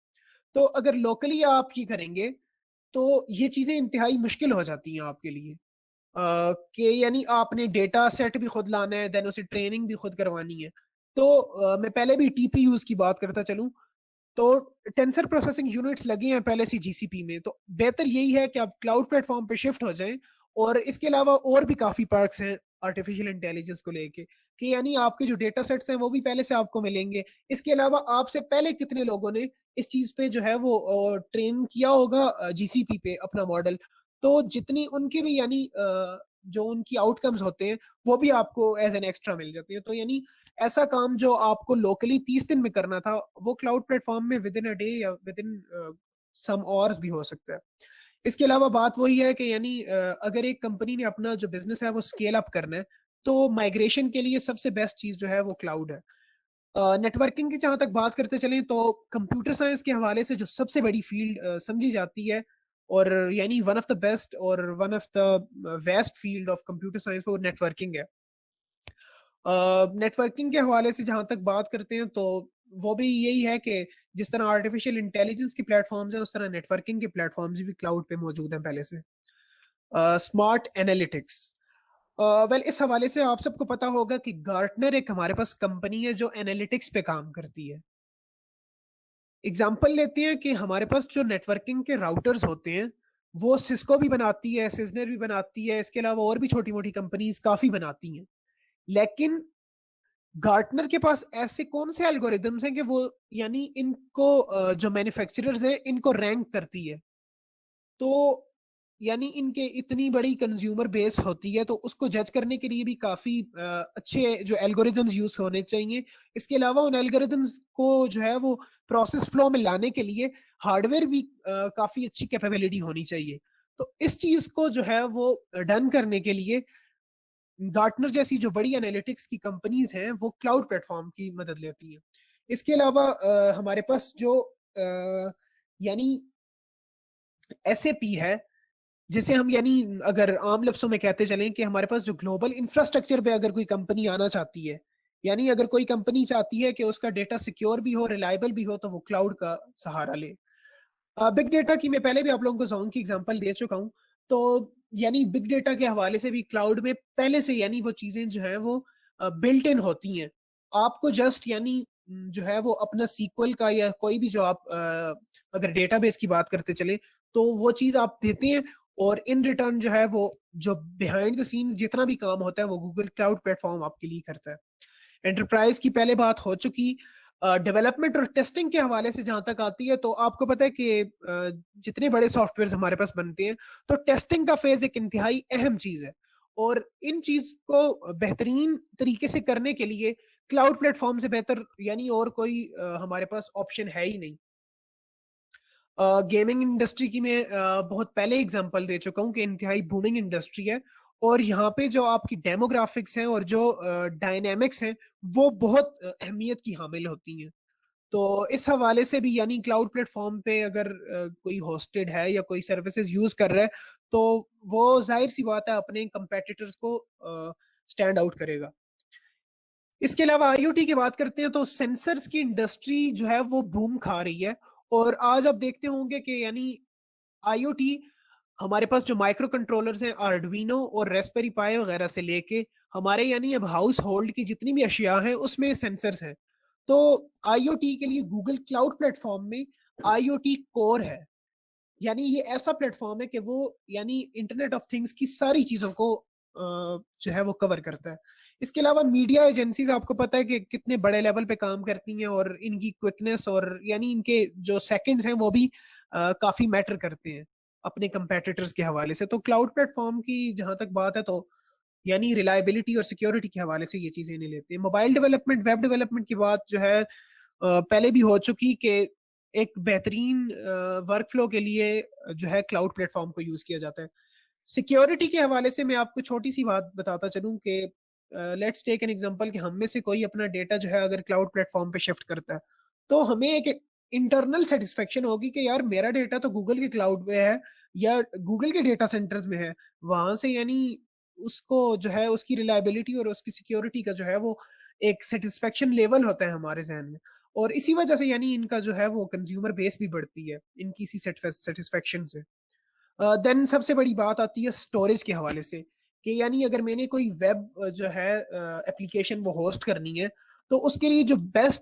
तो अगर लोकली आप ये करेंगे तो ये चीजें इंतहाई मुश्किल हो जाती हैं आपके लिए, कि यानी आपने डेटा सेट भी खुद लाना है, देन उसे ट्रेनिंग भी खुद करवानी है। तो मैं पहले भी टीपीयूज की बात करता चलूं, तो टेंसर प्रोसेसिंग यूनिट्स लगे हैं पहले से जीसीपी में, तो बेहतर यही है कि आप क्लाउड प्लेटफॉर्म पे शिफ्ट हो जाएं। और इसके अलावा और भी काफी पर्क्स हैं आर्टिफिशियल इंटेलिजेंस को लेके, कि यानी आपके जो डेटा सेट्स हैं वो भी पहले से आपको मिलेंगे। इसके अलावा आपसे पहले कितने लोगों ने इस चीज पे जो है वो ट्रेन किया होगा जीसीपी पे अपना मॉडल, तो जितनी उनकी भी यानी जो उनकी आउटकम्स होते हैं वो भी आपको एज एन एक्स्ट्रा मिल जाते हैं। तो यानी ऐसा काम जो आपको लोकली 30 दिन में करना था, वो क्लाउड प्लेटफॉर्म में विद इन अ डे या विद इन सम आवर्स भी हो सकता है। इसके अलावा बात वही है कि यानी अगर एक कंपनी ने अपना जो बिजनेस है वो स्केल अप करना है, तो माइग्रेशन के लिए सबसे बेस्ट चीज जो है वो क्लाउड है। नेटवर्किंग की जहां तक बात करते चलें, तो कंप्यूटर साइंस के हवाले से जो सबसे बड़ी फील्ड समझी जाती है, और यानी वन ऑफ द बेस्ट और one of the vast field of computer science, वो नेटवर्किंग है। नेटवर्किंग के हवाले से जहां तक बात करते हैं, तो वो भी यही है कि जिस तरह आर्टिफिशियल इंटेलिजेंस के प्लेटफॉर्म्स हैं, उस तरह नेटवर्किंग के प्लेटफॉर्म्स भी क्लाउड पे मौजूद हैं पहले से। स्मार्ट एनालिटिक्स, वेल इस हवाले से आप सबको पता होगा कि गार्टनर एक हमारे पास कंपनी है जो एनालिटिक्स पे काम करती है। एग्जाम्पल लेते हैं कि हमारे पास जो नेटवर्किंग के राउटर्स होते हैं वो सिस्को भी बनाती है, सिजनर भी बनाती है, इसके अलावा और भी छोटी मोटी कंपनीज काफी बनाती हैं। लेकिन गार्टनर के पास ऐसे कौन से एल्गोरिदम्स हैं कि वो यानी इनको जो मैन्युफैक्चरर्स हैं इनको रैंक करती है। तो यानी इनके इतनी बड़ी कंज्यूमर बेस होती है, तो उसको जज करने के लिए भी काफी अच्छे जो एल्गोरिदम्स यूज होने चाहिए। इसके अलावा उन एल्गोरिदम्स को जो है वो प्रोसेस फ्लो में लाने के लिए हार्डवेयर भी काफी अच्छी कैपेबिलिटी होनी चाहिए। तो इस चीज को जो है वो डन करने के लिए गार्टनर जैसी जो बड़ी एनालिटिक्स की कंपनीज हैं वो क्लाउड प्लेटफॉर्म की मदद लेती हैं। इसके अलावा हमारे पास जो यानी SAP है, जैसे हम यानी अगर आम लफ्जों में कहते चलें कि हमारे पास जो ग्लोबल इंफ्रास्ट्रक्चर पे अगर कोई कंपनी आना चाहती है, यानी अगर कोई कंपनी चाहती है कि उसका डेटा सिक्योर भी हो, रिलायबल भी हो, तो वो क्लाउड का सहारा ले। बिग डेटा की मैं पहले भी आप लोगों को जोन की एग्जांपल दे चुका हूँ। तो यानी बिग डेटा के हवाले से भी क्लाउड में पहले से यानी वो चीजें जो है वो बिल्ट इन होती हैं। आपको जस्ट यानी जो है वो अपना सीक्वल का या कोई भी जो आप अगर डेटाबेस की बात करते चले तो वो चीज आप देते हैं, और इन रिटर्न जो है वो जो बिहाइंड द सीन जितना भी काम होता है वो गूगल क्लाउड प्लेटफॉर्म आपके लिए करता है। एंटरप्राइज की पहले बात हो चुकी। डेवलपमेंट और टेस्टिंग के हवाले से जहां तक आती है तो आपको पता है कि जितने बड़े सॉफ्टवेयर हमारे पास बनते हैं तो टेस्टिंग का फेज एक इंतहाई अहम चीज है, और इन चीज को बेहतरीन तरीके से करने के लिए क्लाउड प्लेटफॉर्म से बेहतर यानी और कोई हमारे पास ऑप्शन है ही नहीं। गेमिंग इंडस्ट्री की मैं बहुत पहले एग्जांपल दे चुका हूँ कि इंतहाई बूमिंग इंडस्ट्री है, और यहाँ पे जो आपकी डेमोग्राफिक्स हैं और जो डायनेमिक्स हैं वो बहुत अहमियत की हामिल होती हैं। तो इस हवाले से भी यानी क्लाउड प्लेटफॉर्म पे अगर कोई होस्टेड है या कोई सर्विसेज यूज कर रहा है तो वो जाहिर सी बात है अपने कंपेटिटर्स को स्टैंड आउट करेगा। इसके अलावा आईओटी की बात करते हैं तो सेंसर्स की इंडस्ट्री जो है वो बूम खा रही है, और आज आप देखते होंगे कि यानी आईओटी हमारे पास जो माइक्रो कंट्रोलर्स हैं आर्डुइनो और रेस्पेरी पाई वगैरह से लेके हमारे यानी अब हाउस होल्ड की जितनी भी अशिया हैं उसमें सेंसर्स हैं। तो आईओटी के लिए गूगल क्लाउड प्लेटफॉर्म में आईओटी कोर है, यानी ये ऐसा प्लेटफॉर्म है कि वो यानी इंटरनेट ऑफ थिंग्स की सारी चीजों को जो है वो कवर करता है। इसके अलावा मीडिया एजेंसीज आपको पता है कि कितने बड़े लेवल पे काम करती हैं, और इनकी क्विकनेस और यानी इनके जो सेकंड्स हैं वो भी काफी मैटर करते हैं अपने कंपेटिटर्स के हवाले से। तो क्लाउड प्लेटफॉर्म की जहां तक बात है तो यानी रिलायबिलिटी और सिक्योरिटी के हवाले से ये चीजें नहीं लेते हैं। मोबाइल डेवलपमेंट वेब डेवलपमेंट की बात जो है पहले भी हो चुकी कि एक बेहतरीन वर्कफ्लो के लिए जो है क्लाउड प्लेटफॉर्म को यूज किया जाता है। सिक्योरिटी के हवाले से मैं आपको छोटी सी बात बताता चलूं कि लेट्स टेक एन एग्जांपल कि हम में से कोई अपना डेटा जो है अगर क्लाउड प्लेटफॉर्म पे शिफ्ट करता है तो हमें एक इंटरनल सेटिस्फेक्शन होगी कि यार मेरा डेटा तो गूगल के क्लाउड पे है या गूगल के डेटा सेंटर्स में है, वहां से यानी उसको जो है उसकी रिलायबिलिटी और उसकी सिक्योरिटी का जो है वो एक सेटिस्फेक्शन लेवल होता है हमारे जहन में, और इसी वजह से यानी इनका जो है वो कंज्यूमर बेस भी बढ़ती है इनकी इसी सेटिस्फेक्शन से। देन सबसे बड़ी बात आती है स्टोरेज के हवाले से कि यानी अगर मैंने कोई वेब जो है एप्लीकेशन वो होस्ट करनी है तो उसके लिए जो बेस्ट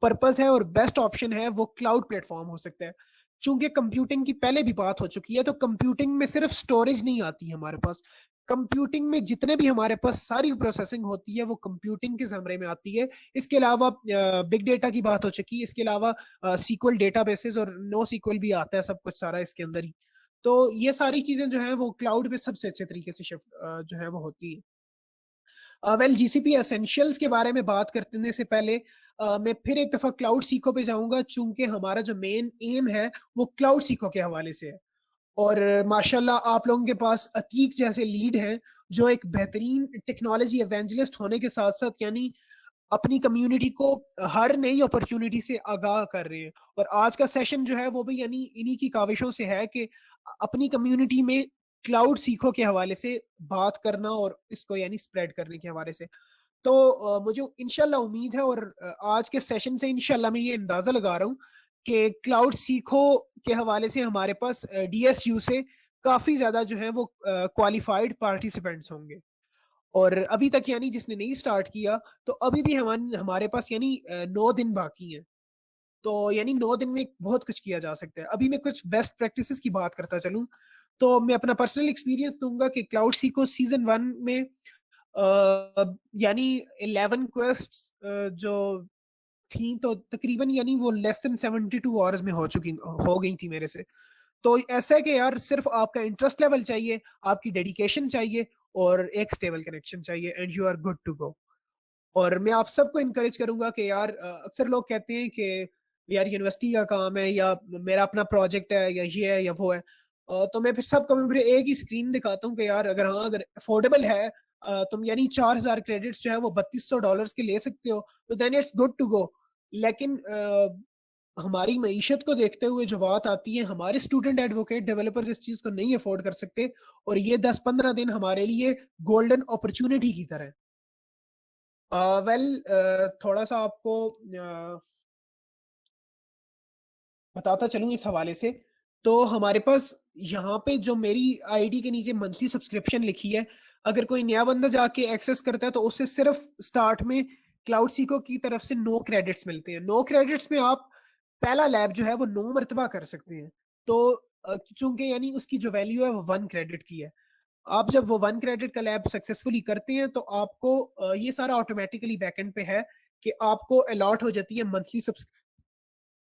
पर्पस है और बेस्ट ऑप्शन है वो क्लाउड प्लेटफॉर्म हो सकता है। चूंकि कंप्यूटिंग की पहले भी बात हो चुकी है तो कंप्यूटिंग में सिर्फ स्टोरेज नहीं आती है हमारे पास, कंप्यूटिंग में जितने भी हमारे पास सारी प्रोसेसिंग होती है वो कंप्यूटिंग के ज़मरे में आती है। इसके अलावा बिग डेटा की बात हो चुकी है, इसके अलावा सीक्वल डेटाबेसेस और नो सीक्वल भी आता है, सब कुछ सारा इसके अंदर ही। तो ये सारी चीजें जो है वो क्लाउड पे सबसे अच्छे तरीके से शिफ्ट जो है वो होती है। वेल जीसीपी एसेंशियल्स के बारे में बात करने से पहले मैं फिर एक दफा क्लाउड सीको पे जाऊंगा, चूंकि हमारा जो मेन एम है वो क्लाउड सीको के हवाले से है। और माशाल्लाह आप लोगों के पास अतीक जैसे लीड हैं जो एक बेहतरीन टेक्नोलॉजी एवेंजलिस्ट होने के साथ साथ यानी अपनी कम्युनिटी को हर नई अपॉर्चुनिटी से आगाह कर रहे हैं। और आज का सेशन जो है वो भी यानी इन्हीं की काविशों से है कि अपनी कम्युनिटी में क्लाउड सीखो के हवाले से बात करना और इसको यानी स्प्रेड करने के हवाले से। तो मुझे इंशाल्लाह उम्मीद है, और आज के सेशन से इंशाल्लाह मैं ये अंदाजा लगा रहा हूँ कि क्लाउड सीखो के हवाले से हमारे पास डीएसयू से काफी ज्यादा जो है वो क्वालिफाइड पार्टिसिपेंट्स होंगे। और अभी तक यानी जिसने नहीं स्टार्ट किया तो अभी भी हमारे पास यानी 9 दिन बाकी हैं, तो यानी 9 दिन में बहुत कुछ किया जा सकता है। अभी मैं कुछ बेस्ट प्रैक्टिसेस की बात करता चलूं तो मैं अपना पर्सनल एक्सपीरियंस दूंगा कि क्लाउड सीको सीजन 1 में यानी 11 क्वेस्ट्स जो थी तो तकरीबन यानी वो लेस देन 72 आवर्स में हो गई थी मेरे से। तो ऐसा है कि यार सिर्फ आपका इंटरेस्ट लेवल चाहिए, आपकी डेडिकेशन चाहिए और एक स्टेबल कनेक्शन चाहिए and you are good to go. और मैं आप सबको इनकरेज करूंगा कि यार अक्सर लोग कहते हैं कि यार यूनिवर्सिटी का काम है या मेरा अपना प्रोजेक्ट है या ये है या वो है, तो मैं फिर सबको मैं फिर एक ही स्क्रीन दिखाता हूँ कि यार अगर हाँ अगर अफोर्डेबल है तुम यानी 4000 क्रेडिट्स जो है वो $3200 के ले सकते हो तो then it's good to go. लेकिन हमारी मईशत को देखते हुए जो बात आती है, हमारे स्टूडेंट एडवोकेट डेवलपर्स इस चीज को नहीं अफोर्ड कर सकते, और ये 10-15 दिन हमारे लिए गोल्डन अपॉर्चुनिटी की तरह है। थोड़ा सा आपको बताता चलूं इस हवाले से। तो हमारे पास यहाँ पे जो मेरी आईडी के नीचे मंथली सब्सक्रिप्शन लिखी है, अगर कोई नया बंदा जाके एक्सेस करता है तो उससे सिर्फ स्टार्ट में क्लाउड सीको की तरफ से 9 क्रेडिट्स मिलते हैं। 9 क्रेडिट्स में आप पहला लैब जो है वो 9 मरतबा कर सकते हैं। तो चूंकि यानी उसकी जो वैल्यू है वो 1 क्रेडिट की है, आप जब वो 1 क्रेडिट का लैब सक्सेसफुली करते हैं तो आपको ये सारा ऑटोमेटिकली बैकएंड पे है कि आपको अलॉट हो जाती है मंथली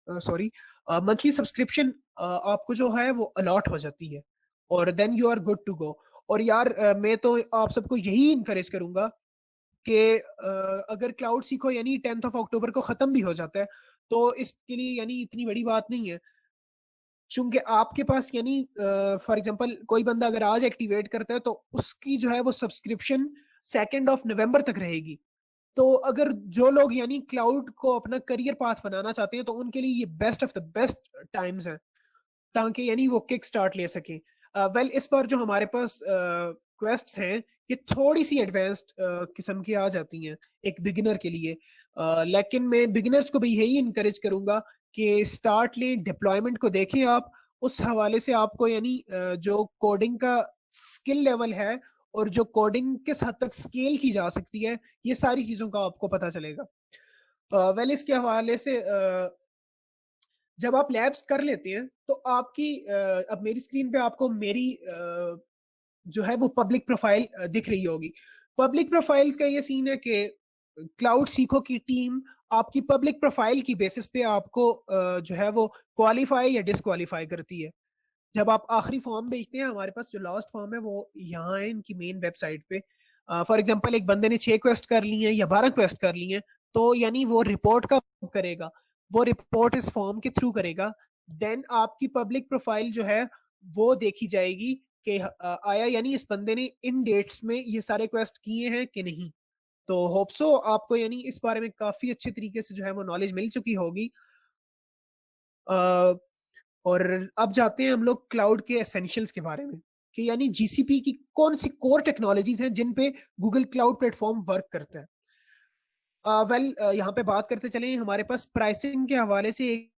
मंथली सब्सक्रिप्शन, आपको जो है वो अलॉट हो जाती है, और then you are good to go. और यार मैं तो आप सबको यही इनकरेज करूंगा कि अगर क्लाउड सीखो यानी 10 अक्टूबर को खत्म भी हो जाता है तो इसके लिए यानी इतनी बड़ी बात नहीं है, चूंकि आपके पास यानी फॉर एग्जांपल कोई बंदा अगर आज एक्टिवेट करता है तो उसकी जो है वो सब्सक्रिप्शन 2 नवंबर तक रहेगी। तो अगर जो लोग यानी क्लाउड को अपना करियर पाथ बनाना चाहते हैं तो उनके लिए ये best of the best times है, ताकि यानी वो किक स्टार्ट ले सकें। इस बार जो हमारे पास क्वेस्ट्स हैं ये थोड़ी सी एडवांस्ड किस्म की आ जाती हैं एक बिगिनर के लिए, लेकिन मैं बिगिनर्स को भी यही इनकरेज करूंगा कि स्टार्ट लें, डिप्लॉयमेंट को देखें आप, उस हवाले से आपको यानी जो कोडिंग का स्किल लेवल है और जो कोडिंग किस हद तक स्केल की जा सकती है, ये सारी चीजों का आपको पता चलेगा। इसके हवाले से जब आप लैब्स कर लेते हैं तो आपकी अब मेरी स्क्रीन पे आपको मेरी जो है वो पब्लिक प्रोफाइल दिख रही होगी। पब्लिक प्रोफाइल्स का ये सीन है कि क्लाउड सीखो की टीम आपकी पब्लिक प्रोफाइल की बेसिस पे आपको जो है वो क्वालिफाई या डिसक्वालीफाई करती है। जब आप आखिरी फॉर्म भेजते हैं, हमारे पास जो लास्ट फॉर्म है वो यहाँ है इनकी मेन वेबसाइट पे। फॉर एग्जांपल एक बंदे ने 6 क्वेस्ट कर ली हैं या 12 क्वेस्ट कर ली हैं, तो यानी वो रिपोर्ट का करेगा, वो रिपोर्ट इस फॉर्म के थ्रू करेगा। देन आपकी पब्लिक प्रोफाइल जो है वो देखी जाएगी कि आया यानी इस बंदे ने इन डेट्स में ये सारे क्वेस्ट किए हैं कि नहीं। तो होप सो आपको यानी इस बारे में काफी अच्छे तरीके से जो है वो नॉलेज मिल चुकी होगी। और अब जाते हैं हम लोग क्लाउड के एसेंशियल्स के बारे में, कि यानी जीसीपी की कौन सी कोर टेक्नोलॉजीज हैं जिन पे गूगल क्लाउड प्लेटफॉर्म वर्क करता है। यहाँ पे बात करते चले, हमारे पास प्राइसिंग के हवाले से एक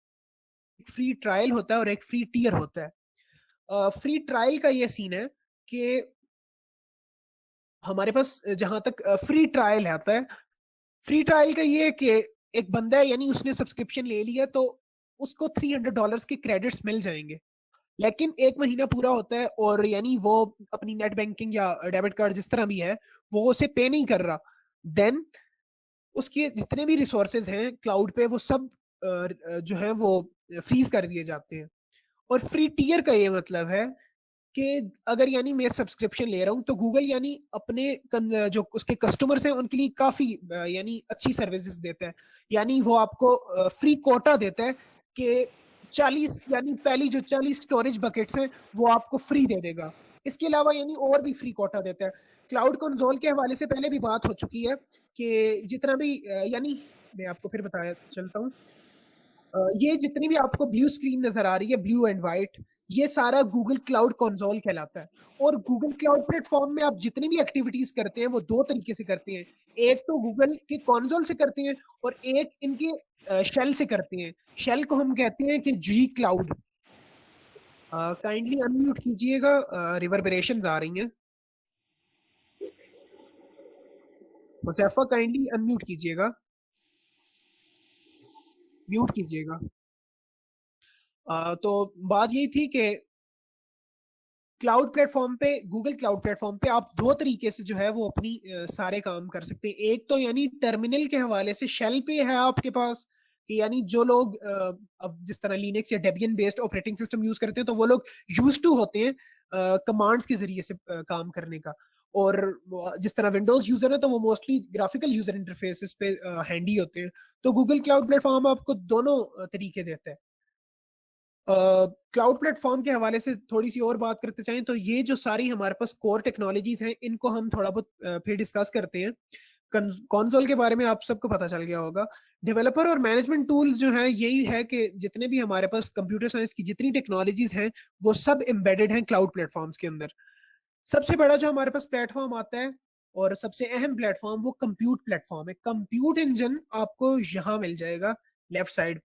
फ्री ट्रायल होता है और एक फ्री टियर होता है। फ्री ट्रायल का ये सीन है कि हमारे पास जहां तक फ्री ट्रायल आता है, फ्री ट्रायल का ये है कि एक बंदा है यानी उसने सब्सक्रिप्शन ले लिया तो उसको $300 के क्रेडिट्स मिल जाएंगे, लेकिन 1 महीना पूरा होता है और यानी वो अपनी नेट बैंकिंग या डेबिट कार्ड जिस तरह भी है वो उसे पे नहीं कर रहा, देन उसके जितने भी रिसोर्सेज हैं क्लाउड पे वो सब जो है वो फ्रीज कर दिए जाते हैं। और फ्री टियर का ये मतलब है कि अगर यानी मैं सब्सक्रिप्शन ले रहा हूँ तो गूगल यानी अपने जो उसके कस्टमर्स हैं उनके लिए काफी यानी अच्छी सर्विसेज देता है। यानी वो आपको फ्री कोटा देता है कि 40 यानी पहली जो 40 स्टोरेज बकेट्स हैं वो आपको फ्री दे देगा। इसके अलावा यानी और भी फ्री कोटा देता है। क्लाउड कंसोल के हवाले से पहले भी बात हो चुकी है कि जितना भी यानी मैं आपको फिर बताया चलता हूँ, ये जितनी भी आपको ब्लू स्क्रीन नजर आ रही है, ब्लू एंड व्हाइट, ये सारा गूगल क्लाउड कंसोल कहलाता है। और गूगल क्लाउड प्लेटफॉर्म में आप जितनी भी एक्टिविटीज करते हैं वो 2 तरीके से करते हैं, एक तो गूगल के कंसोल से करते हैं और एक इनके शेल से करते हैं। शेल को हम कहते हैं कि जी क्लाउड। काइंडली अनम्यूट कीजिएगा, रिवर्बरेशन आ रही हैं। मुजफ्फर काइंडली अनम्यूट कीजिएगा, म्यूट कीजिएगा। तो बात यही थी कि क्लाउड प्लेटफॉर्म पे, गूगल क्लाउड प्लेटफॉर्म पे आप 2 तरीके से जो है वो अपनी सारे काम कर सकते हैं। एक तो यानी टर्मिनल के हवाले से शेल पे है आपके पास, कि यानी जो लोग अब जिस तरह लिनक्स या Debian based operating system use करते हैं तो वो लोग यूज टू होते हैं कमांड्स के जरिए से काम करने का, और जिस तरह विंडोज यूजर है तो वो मोस्टली ग्राफिकल यूजर इंटरफेसेस पे हैंडी होते हैं। तो गूगल क्लाउड प्लेटफॉर्म आपको दोनों तरीके देता है। क्लाउड प्लेटफॉर्म के हवाले से थोड़ी सी और बात करते चाहें तो ये जो सारी हमारे पास कोर टेक्नोलॉजीज हैं इनको हम थोड़ा बहुत फिर डिस्कस करते हैं। कंसोल के बारे में आप सबको पता चल गया होगा। डेवलपर और मैनेजमेंट टूल्स जो है यही है कि जितने भी हमारे पास कंप्यूटर साइंस की जितनी टेक्नोलॉजीज हैं वो सब एम्बेडेड हैं क्लाउड प्लेटफॉर्म्स के अंदर। सबसे बड़ा जो हमारे पास प्लेटफॉर्म आता है और सबसे अहम प्लेटफॉर्म वो कंप्यूट प्लेटफॉर्म है। कंप्यूट इंजन आपको यहाँ मिल जाएगा लेफ्ट साइड,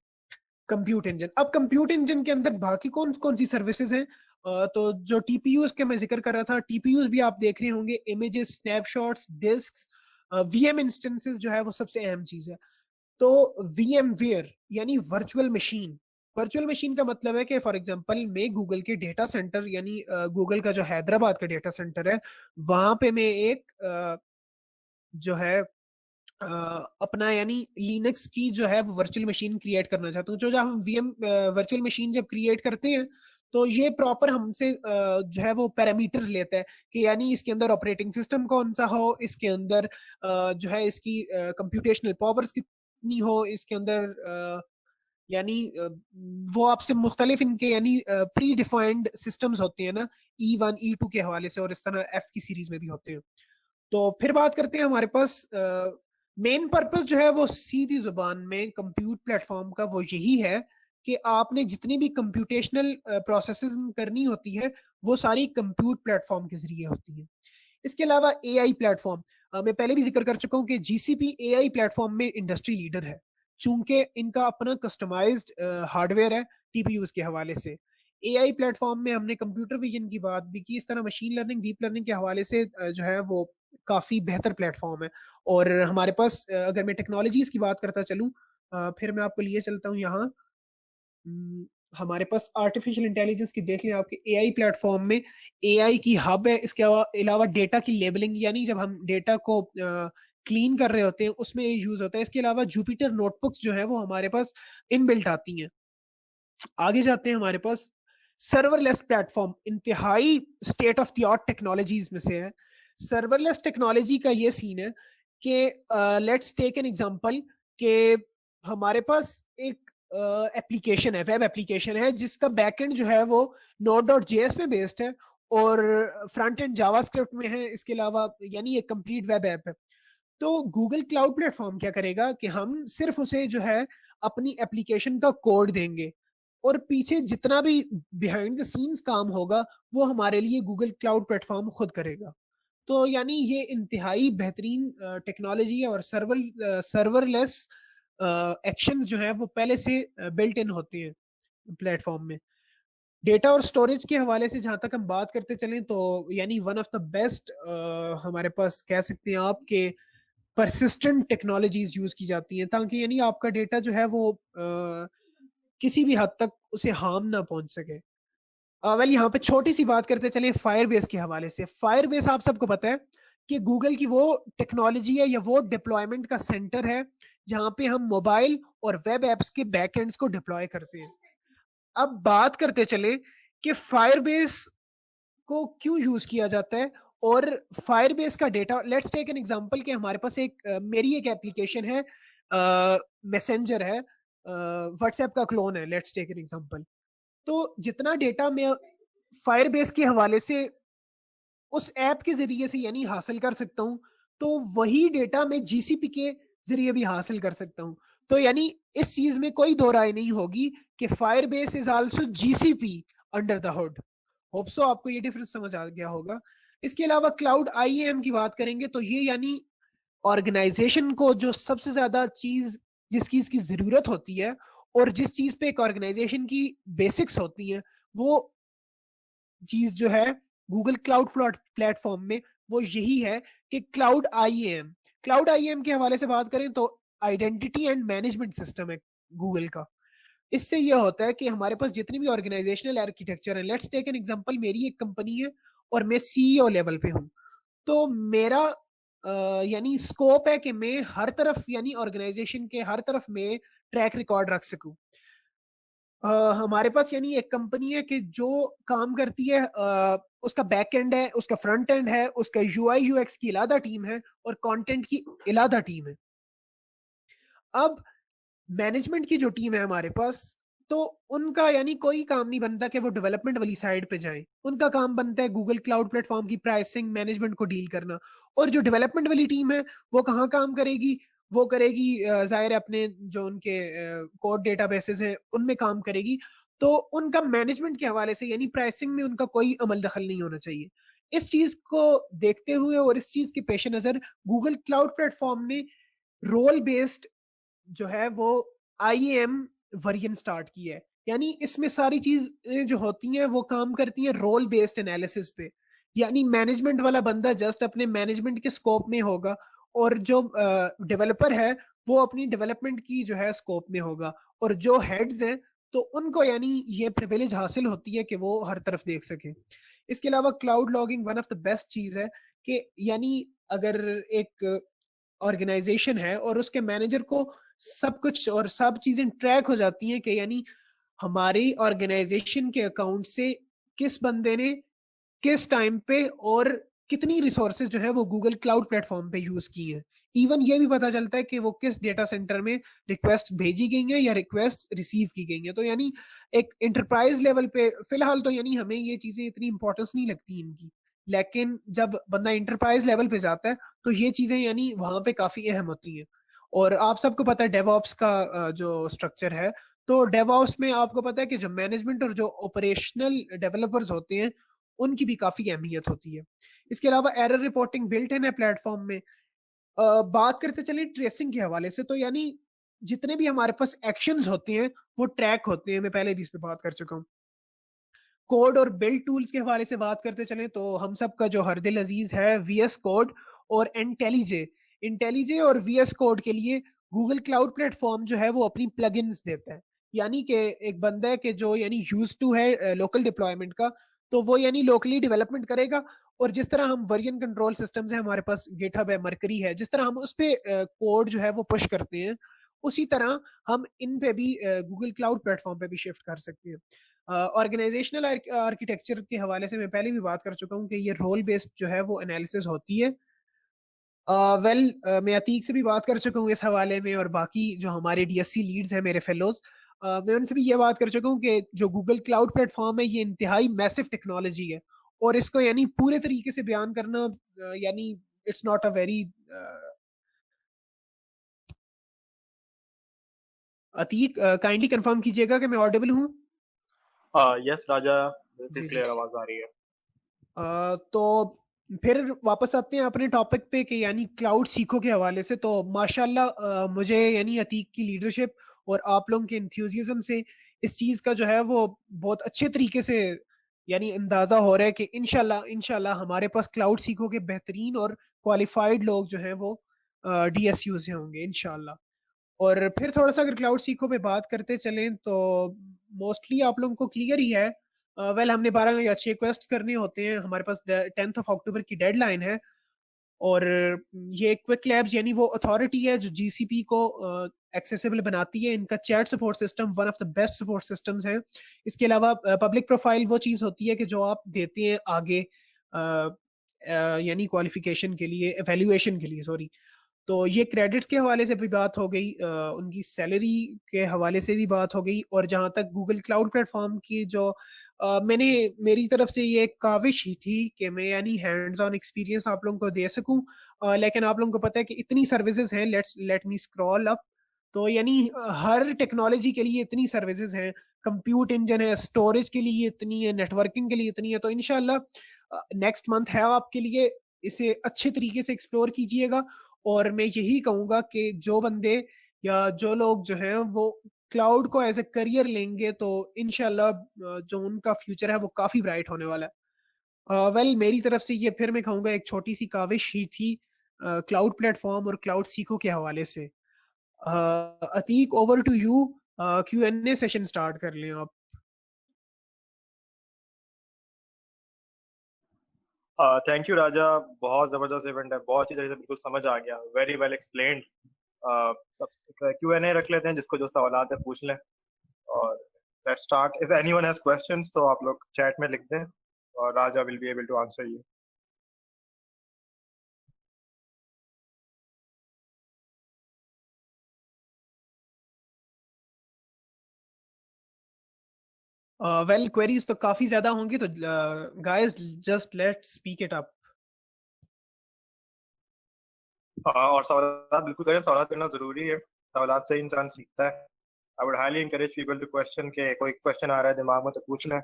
कंप्यूट इंजन। अब कंप्यूट इंजन के अंदर बाकी कौन कौन सी सर्विसेज हैं, तो जो टीपीयूज के मैं जिक्र कर रहा था, टीपीयूज भी आप देख रहे होंगे, images, snapshots, disks, VM instances जो है वो सबसे अहम चीज है। तो वीएमवेयर यानी वर्चुअल मशीन। वर्चुअल मशीन का मतलब है कि फॉर एग्जांपल मैं गूगल के डेटा सेंटर यानी गूगल का जो हैदराबाद का डेटा सेंटर है वहां पे मैं एक जो है अपना यानी लिनक्स की जो है वो वर्चुअल मशीन क्रिएट करना चाहता हूँ। जो जब हम वीएम वर्चुअल मशीन जब क्रिएट करते हैं तो ये प्रॉपर हमसे जो है वो पैरामीटर्स लेता है कि यानी इसके अंदर ऑपरेटिंग सिस्टम कौन सा हो, इसके अंदर जो है इसकी कंप्यूटेशनल पावर्स कितनी हो, इसके अंदर यानी वो आपसे मुख्तलिफ इनके यानी प्री डिफाइंड सिस्टम्स होते हैं ना, E1 E2 के हवाले से, और इस तरह F की सीरीज में भी होते हैं। तो फिर बात करते हैं हमारे पास मेन पर्पस जो है वो सीधी जुबान में कंप्यूट प्लेटफॉर्म का वो यही है कि आपने जितनी भी कंप्यूटेशनल प्रोसेसेस करनी होती है वो सारी कंप्यूट प्लेटफॉर्म के जरिए होती है। इसके अलावा एआई प्लेटफॉर्म, मैं पहले भी जिक्र कर चुका हूँ कि जीसीपी एआई प्लेटफॉर्म में इंडस्ट्री लीडर है, चूंकि इनका अपना कस्टमाइज्ड हार्डवेयर है टीपीयूज के हवाले से। एआई प्लेटफॉर्म में हमने कंप्यूटर विजन की बात भी की, इस तरह मशीन लर्निंग, डीप लर्निंग के हवाले से जो है वो काफी बेहतर प्लेटफॉर्म है। और हमारे पास अगर मैं टेक्नोलॉजीज की बात करता चलूं, फिर मैं आपको लिए चलता हूँ यहाँ। हमारे पास आर्टिफिशियल इंटेलिजेंस की देख लें, आपके एआई प्लेटफॉर्म में एआई की हब है। इसके अलावा डेटा की लेबलिंग यानी जब हम डेटा को क्लीन कर रहे होते हैं उसमें यूज होता है। इसके अलावा जुपिटर नोटबुक्स जो है वो हमारे पास इनबिल्ट आती हैं। आगे जाते हैं, हमारे पास सर्वरलेस प्लेटफॉर्म इंतहाई state of the art technologies में से है। सर्वरलेस टेक्नोलॉजी का ये सीन है कि लेट्स टेक एन एग्जांपल कि हमारे पास एक एप्लीकेशन है, वेब एप्लीकेशन है जिसका बैकएंड जो है वो node.js पे बेस्ड है और फ्रंट एंड जावास्क्रिप्ट में है। इसके अलावा यानी एक कंप्लीट वेब ऐप है। तो गूगल क्लाउड प्लेटफॉर्म क्या करेगा कि हम सिर्फ उसे जो है अपनी एप्लीकेशन का कोड देंगे और पीछे जितना भी बिहाइंड द सीन्स काम होगा वो हमारे लिए गूगल क्लाउड प्लेटफॉर्म खुद करेगा। तो यानी ये इंतहाई बेहतरीन टेक्नोलॉजी है और सर्वरलेस एक्शन जो है वो पहले से बिल्ट इन होते हैं प्लेटफॉर्म में। डेटा और स्टोरेज के हवाले से जहां तक हम बात करते चलें तो यानी वन ऑफ द बेस्ट हमारे पास कह सकते हैं आप कि परसिस्टेंट टेक्नोलॉजीज यूज की जाती हैं ताकि यानी आपका डेटा जो है वो किसी भी हद तक उसे हार्म ना पहुंच सके। वेल यहाँ पे छोटी सी बात करते चले फायरबेस के हवाले से। फायरबेस आप सबको पता है कि गूगल की वो टेक्नोलॉजी है या वो डिप्लॉयमेंट का सेंटर है जहां पे हम मोबाइल और वेब एप्स के बैकएंड्स को डिप्लॉय करते हैं। अब बात करते चले कि फायरबेस को क्यों यूज किया जाता है और फायरबेस का data. Let's take an example कि हमारे पास मेरी एक एप्लीकेशन है, मैसेंजर है, व्हाट्सएप का क्लोन है, लेट्स टेक एन एग्जांपल। तो जितना डेटा मैं फायरबेस के हवाले से उस ऐप के जरिए से यानी हासिल कर सकता हूं तो वही डेटा मैं जीसीपी के जरिए भी हासिल कर सकता हूं। तो यानी इस चीज में कोई दो राय नहीं होगी कि Firebase is also GCP under the hood. Hope so आपको ये डिफरेंस समझ आ गया होगा। इसके अलावा क्लाउड आईएएम की बात करेंगे तो ये यानी ऑर्गेनाइजेशन को जो सबसे ज्यादा चीज जिस चीज की जरूरत होती है और जिस चीज पे एक ऑर्गेनाइजेशन की बेसिक्स होती हैं वो चीज जो है गूगल क्लाउड प्लेटफॉर्म में वो यही है कि क्लाउड आईएएम। क्लाउड आईएएम के हवाले से बात करें तो आइडेंटिटी एंड मैनेजमेंट सिस्टम है गूगल का। इससे यह होता है कि हमारे पास जितनी भी ऑर्गेनाइजेशनल आर्किटेक्चर है, लेट्स टेक एन एग्जांपल, मेरी एक कंपनी है और मैं सीईओ लेवल पे हूं, तो मेरा यानी स्कोप है कि मैं हर तरफ यानी ऑर्गेनाइजेशन के हर तरफ में ट्रैक रिकॉर्ड रख सकूं। हमारे पास यानी एक कंपनी है कि जो काम करती है, उसका बैक एंड है, उसका फ्रंट एंड है, उसका यूआई यूएक्स की अलग टीम है और कंटेंट की अलग टीम है। अब मैनेजमेंट की जो टीम है हमारे पास तो उनका यानी कोई काम नहीं बनता कि वो डेवलपमेंट वाली साइड पे जाएं। उनका काम बनता है गूगल क्लाउड प्लेटफॉर्म की प्राइसिंग मैनेजमेंट को डील करना। और जो डेवलपमेंट वाली टीम है वो कहाँ काम करेगी? वो करेगी जाहिर है अपने जो उनके कोड डेटाबेसेस हैं उनमें काम करेगी। तो उनका मैनेजमेंट के हवाले से यानी प्राइसिंग में उनका कोई अमल दखल नहीं होना चाहिए। इस चीज को देखते हुए और इस चीज के पेश नजर गूगल क्लाउड प्लेटफॉर्म ने रोल बेस्ड जो है वो IAM वर्जन स्टार्ट की है। यानी इसमें सारी चीज जो होती हैं वो काम करती हैं रोल बेस्ड एनालिसिस पे। यानी मैनेजमेंट वाला बंदा जस्ट अपने मैनेजमेंट के स्कोप में होगा और जो डेवलपर है वो अपनी डेवलपमेंट की जो है स्कोप में होगा। और जो हेड्स हैं तो उनको यानी ये प्रिविलेज हासिल होती है कि वो हर तरफ देख सके। इसके अलावा cloud logging one of the best चीज है कि यानी अगर एक ऑर्गेनाइजेशन है और उसके मैनेजर को सब कुछ और सब चीजें ट्रैक हो जाती हैं कि यानी हमारी ऑर्गेनाइजेशन के अकाउंट से किस बंदे ने किस टाइम पे और कितनी रिसोर्सेज जो है वो गूगल क्लाउड प्लेटफॉर्म पे यूज की हैं। इवन ये भी पता चलता है कि वो किस डेटा सेंटर में रिक्वेस्ट भेजी गई हैं या रिक्वेस्ट रिसीव की गई हैं। तो यानी एक एंटरप्राइज लेवल पे फिलहाल तो यानी हमें ये चीजें इतनी इंपॉर्टेंस नहीं लगती इनकी। लेकिन जब बंदा इंटरप्राइज लेवल पे जाता है तो ये चीजें यानी वहां पे काफी अहम होती हैं। और आप सबको पता है डेवऑप्स का जो स्ट्रक्चर है। तो डेवऑप्स में आपको पता है कि जो मैनेजमेंट और जो ऑपरेशनल डेवलपर्स होते हैं उनकी भी काफी अहमियत होती है। इसके अलावा एरर रिपोर्टिंग बिल्ट इन है प्लेटफॉर्म में। बात करते चले ट्रेसिंग के हवाले से तो यानी जितने भी हमारे पास एक्शंस होते हैं वो ट्रैक होते हैं। मैं पहले भी इस पे बात कर चुका हूँ। कोड और बिल्ड टूल्स के हवाले से बात करते चले तो हम सबका जो हर दिल अजीज है VS कोड और इंटेलिजे और VS कोड के लिए गूगल क्लाउड प्लेटफॉर्म जो है वो अपनी प्लगइन्स देता है। यानी कि एक बंदा है कि जो यानी यूज टू है लोकल डिप्लॉयमेंट का तो वो यानी लोकली डेवलपमेंट करेगा। और जिस तरह हम वर्जन कंट्रोल सिस्टम्स है हमारे पास गिटहब है मरकरी है जिस तरह हम उस पे कोड जो है वो पुश करते हैं उसी तरह हम इन पे भी गूगल क्लाउड प्लेटफॉर्म पे भी शिफ्ट कर सकते हैं। ऑर्गेनाइजेशनल आर्किटेक्चर के हवाले से मैं पहले भी बात कर चुका हूँ कि ये रोल बेस्ड जो है वो एनालिसिस होती है। मैं अतीक से भी बात कर चुका हूँ इस हवाले में और बाकी जो हमारे DSC लीड्स हैं मेरे फेलोज मैं उनसे भी ये बात कर चुका हूँ कि जो गूगल क्लाउड प्लेटफॉर्म है ये इंतहाई मैसिव टेक्नोलॉजी है। और इसको यानी पूरे तरीके से बयान करना यानी it's not a very Atiq kindly confirm कीजिएगा कि मैं ऑडिबल हूँ। यस राजा, बिल्कुल जी जी। क्लियर आवाज आ रही है। तो फिर वापस आते हैं अपने टॉपिक पे कि यानी क्लाउड सीखो के हवाले से। तो माशाल्लाह मुझे यानी अतीक की लीडरशिप और आप लोगों के इंथ्यूजिज्म से इस चीज़ का जो है वो बहुत अच्छे तरीके से यानी अंदाज़ा हो रहा है कि इंशाल्लाह इंशाल्लाह हमारे पास क्लाउड सीखो के बेहतरीन और क्वालिफाइड लोग जो हैं वो DSU से होंगे इंशाल्लाह। और फिर थोड़ा सा अगर क्लाउड सीखो पे बात करते चलें तो मोस्टली आप लोगों को क्लियर ही है। वेल हमने 12 या 6 क्वेस्ट करने होते हैं। हमारे पास 10th ऑफ अक्टूबर की डेडलाइन है। और ये क्विक लैब्स यानी वो अथॉरिटी है जो GCP को एक्सेसिबल बनाती है। इनका chat support system one of the best support systems है। इसके अलावा पब्लिक प्रोफाइल वो चीज़ होती है कि जो आप देते हैं आगे यानी क्वालिफिकेशन के लिए एवेल्युएशन के लिए सॉरी। तो ये क्रेडिट्स के हवाले से भी बात हो गई उनकी सैलरी के हवाले से भी बात हो गई। और जहाँ तक गूगल क्लाउड प्लेटफॉर्म की जो मैंने मेरी तरफ से ये काविश ही थी कि मैं यानी हैंड्स ऑन एक्सपीरियंस आप लोगों को दे सकूं। लेकिन आप लोगों को पता है कि इतनी सर्विसेज हैं। Let me scroll up. तो यानी हर टेक्नोलॉजी के लिए इतनी सर्विसेज हैं। कंप्यूट इंजन है, स्टोरेज के लिए इतनी है, नेटवर्किंग के लिए इतनी है। तो इनशाला नेक्स्ट मंथ है आपके लिए, इसे अच्छे तरीके से एक्सप्लोर कीजिएगा। और मैं यही कहूंगा कि जो बंदे या जो लोग जो हैं वो क्लाउड को एज ए करियर लेंगे तो इनशाला जो उनका फ्यूचर है वो काफी ब्राइट होने वाला है। वेल मेरी तरफ से ये फिर मैं कहूंगा एक छोटी सी काविश ही थी क्लाउड प्लेटफॉर्म और क्लाउड सीखो के हवाले से। Atiq over to you. Q&A session start कर लें आप। थैंक यू राजा, बहुत जबरदस्त इवेंट है, बहुत अच्छी तरीके से बिल्कुल समझ आ गया, वेरी वेल एक्सप्लेन्ड। Q&A रख लेते हैं, जिसको जो सवाल है पूछ लें। और let's start. If anyone has questions तो आप लोग चैट में लिख दें और Raja will be able to answer you. Well queries तो काफी ज्यादा होंगी, तो guys just let's speak it up. और सवाल बिल्कुल करें, सवाल करना जरूरी है, सवाल से इंसान सीखता है। I would highly encourage people to question, के कोई क्वेश्चन आ रहा है दिमाग में तो पूछ लें।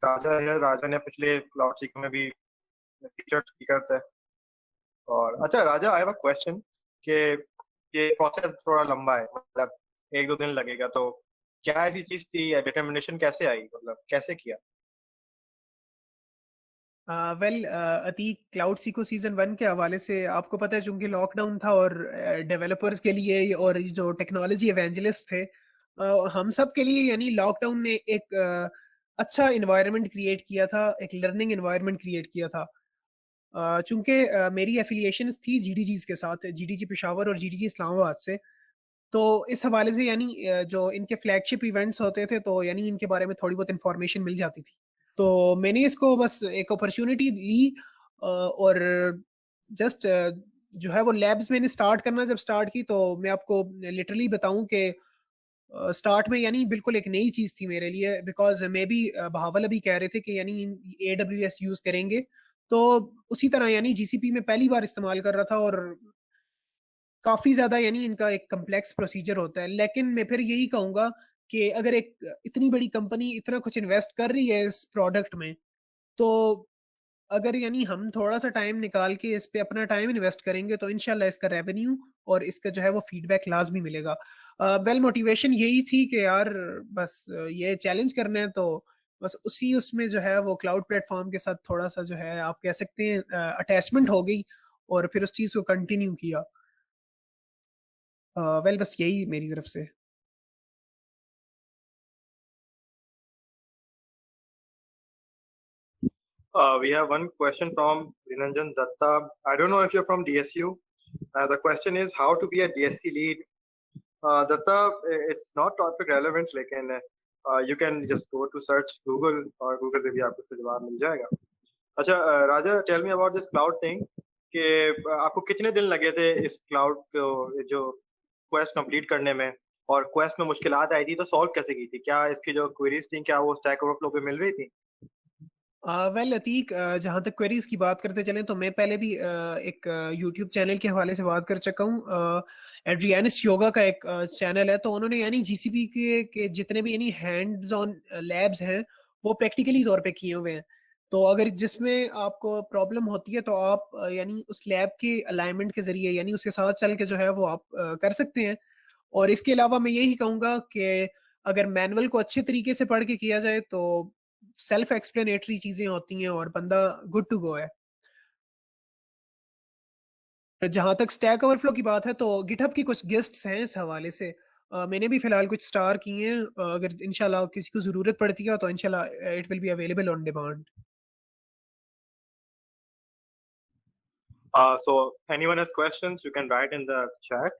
राजा है, राजा ने पिछले क्लाउड सीकर में भी फीचर स्पीकर थे। और अच्छा राजा, आई हैव अ क्वेश्चन कि ये प्रोसेस थोड़ा लंबा है, मतलब 1-2 दिन लगेगा, तो क्या ऐसी चीज थी या डिटर्मिनेशन कैसे आई, मतलब कैसे किया? Well Atiq, cloud Seiko season 1 के हवाले से आपको पता है, चूंकि लॉकडाउन था और डेवलपर्स के लिए और जो टेक्नोलॉजी एवेंजलिस्ट थे, हम सब के लिए यानी लॉकडाउन ने एक अच्छा इन्वायरमेंट क्रिएट किया था, एक लर्निंग इन्वायरमेंट क्रिएट किया था। चूंकि मेरी एफिलिएशन थी जीडीजीज के साथ, जीडीजी पेशावर और जीडीजी इस्लामाबाद से, तो इस हवाले से यानी जो इनके फ्लैगशिप इवेंट्स होते थे, तो यानी इनके बारे में थोड़ी बहुत इंफॉर्मेशन मिल जाती थी। तो मैंने इसको बस एक अपॉर्चुनिटी ली, और जस्ट जो है वो लैब्स मैंने स्टार्ट करना जब स्टार्ट की, तो मैं आपको लिटरली बताऊं कि स्टार्ट में यानी बिल्कुल एक नई चीज थी मेरे लिए, बिकॉज मे बी बहावल अभी कह रहे थे कि यानी AWS यूज करेंगे, तो उसी तरह यानी जीसीपी में पहली बार इस्तेमाल कर रहा था, और काफी ज्यादा यानी इनका एक कम्प्लेक्स प्रोसीजर होता है। लेकिन मैं फिर यही कहूंगा कि अगर एक इतनी बड़ी कंपनी इतना कुछ इन्वेस्ट कर रही है इस प्रोडक्ट में, तो अगर यानी हम थोड़ा सा टाइम निकाल के इस पे अपना टाइम इन्वेस्ट करेंगे, तो इंशाल्लाह इसका रेवेन्यू और इसका जो है वो फीडबैक लाजमी मिलेगा। वेल मोटिवेशन यही थी कि यार बस ये चैलेंज करना है, तो बस उसी उसमें जो है वो क्लाउड प्लेटफॉर्म के साथ थोड़ा सा जो है आप कह सकते हैं अटैचमेंट हो गई, और फिर उस चीज को कंटिन्यू किया। वेल बस यही मेरी तरफ से। We have one question from Rinanjan Datta. I don't know if you're from DSU. The question is how to be a DSC lead. Datta, it's not topic relevant, लेकिन you can just go to search Google, और Google पे भी आपको इसका जवाब मिल जाएगा। अच्छा राजा, tell me about this cloud thing, कि आपको कितने दिन लगे थे इस क्लाउड को जो क्वेस्ट कंप्लीट करने में, और क्वेस्ट में मुश्किलात आई थी तो सॉल्व कैसे की थी? क्या इसकी जो क्वेरीज थी क्या वो स्टैक ओवरफ्लो पे मिल रही थी? वेल अतीक, जहाँ तक क्वेरीज की बात करते चलें, तो मैं पहले भी एक यूट्यूब चैनल के हवाले से बात कर चुका हूँ। एड्रियानिस योगा का एक चैनल है, तो उन्होंने यानी जीसीपी के जितने भी यानी हैंड्स ऑन लैब्स हैं वो प्रैक्टिकली तौर पे किए हुए हैं। तो अगर जिसमें आपको प्रॉब्लम होती है, तो आप यानी उस लैब के अलाइनमेंट के जरिए यानी उसके साथ चल के जो है वो आप कर सकते हैं। और इसके अलावा मैं यही कहूँगा कि अगर मैनुअल को अच्छे तरीके से पढ़ के किया जाए, तो सेल्फ एक्सप्लेनेटरी चीजें होती हैं और बंदा गुड टू गो है। जहां तक स्टैक ओवरफ्लो की बात है, तो गिटहब की कुछ गेस्ट्स हैं इस हवाले से। मैंने भी फिलहाल कुछ स्टार किए हैं। अगर इंशाल्लाह किसी को जरूरत पड़ती है, तो इंशाल्लाह it will be available on demand. So anyone has questions, you can write in the chat.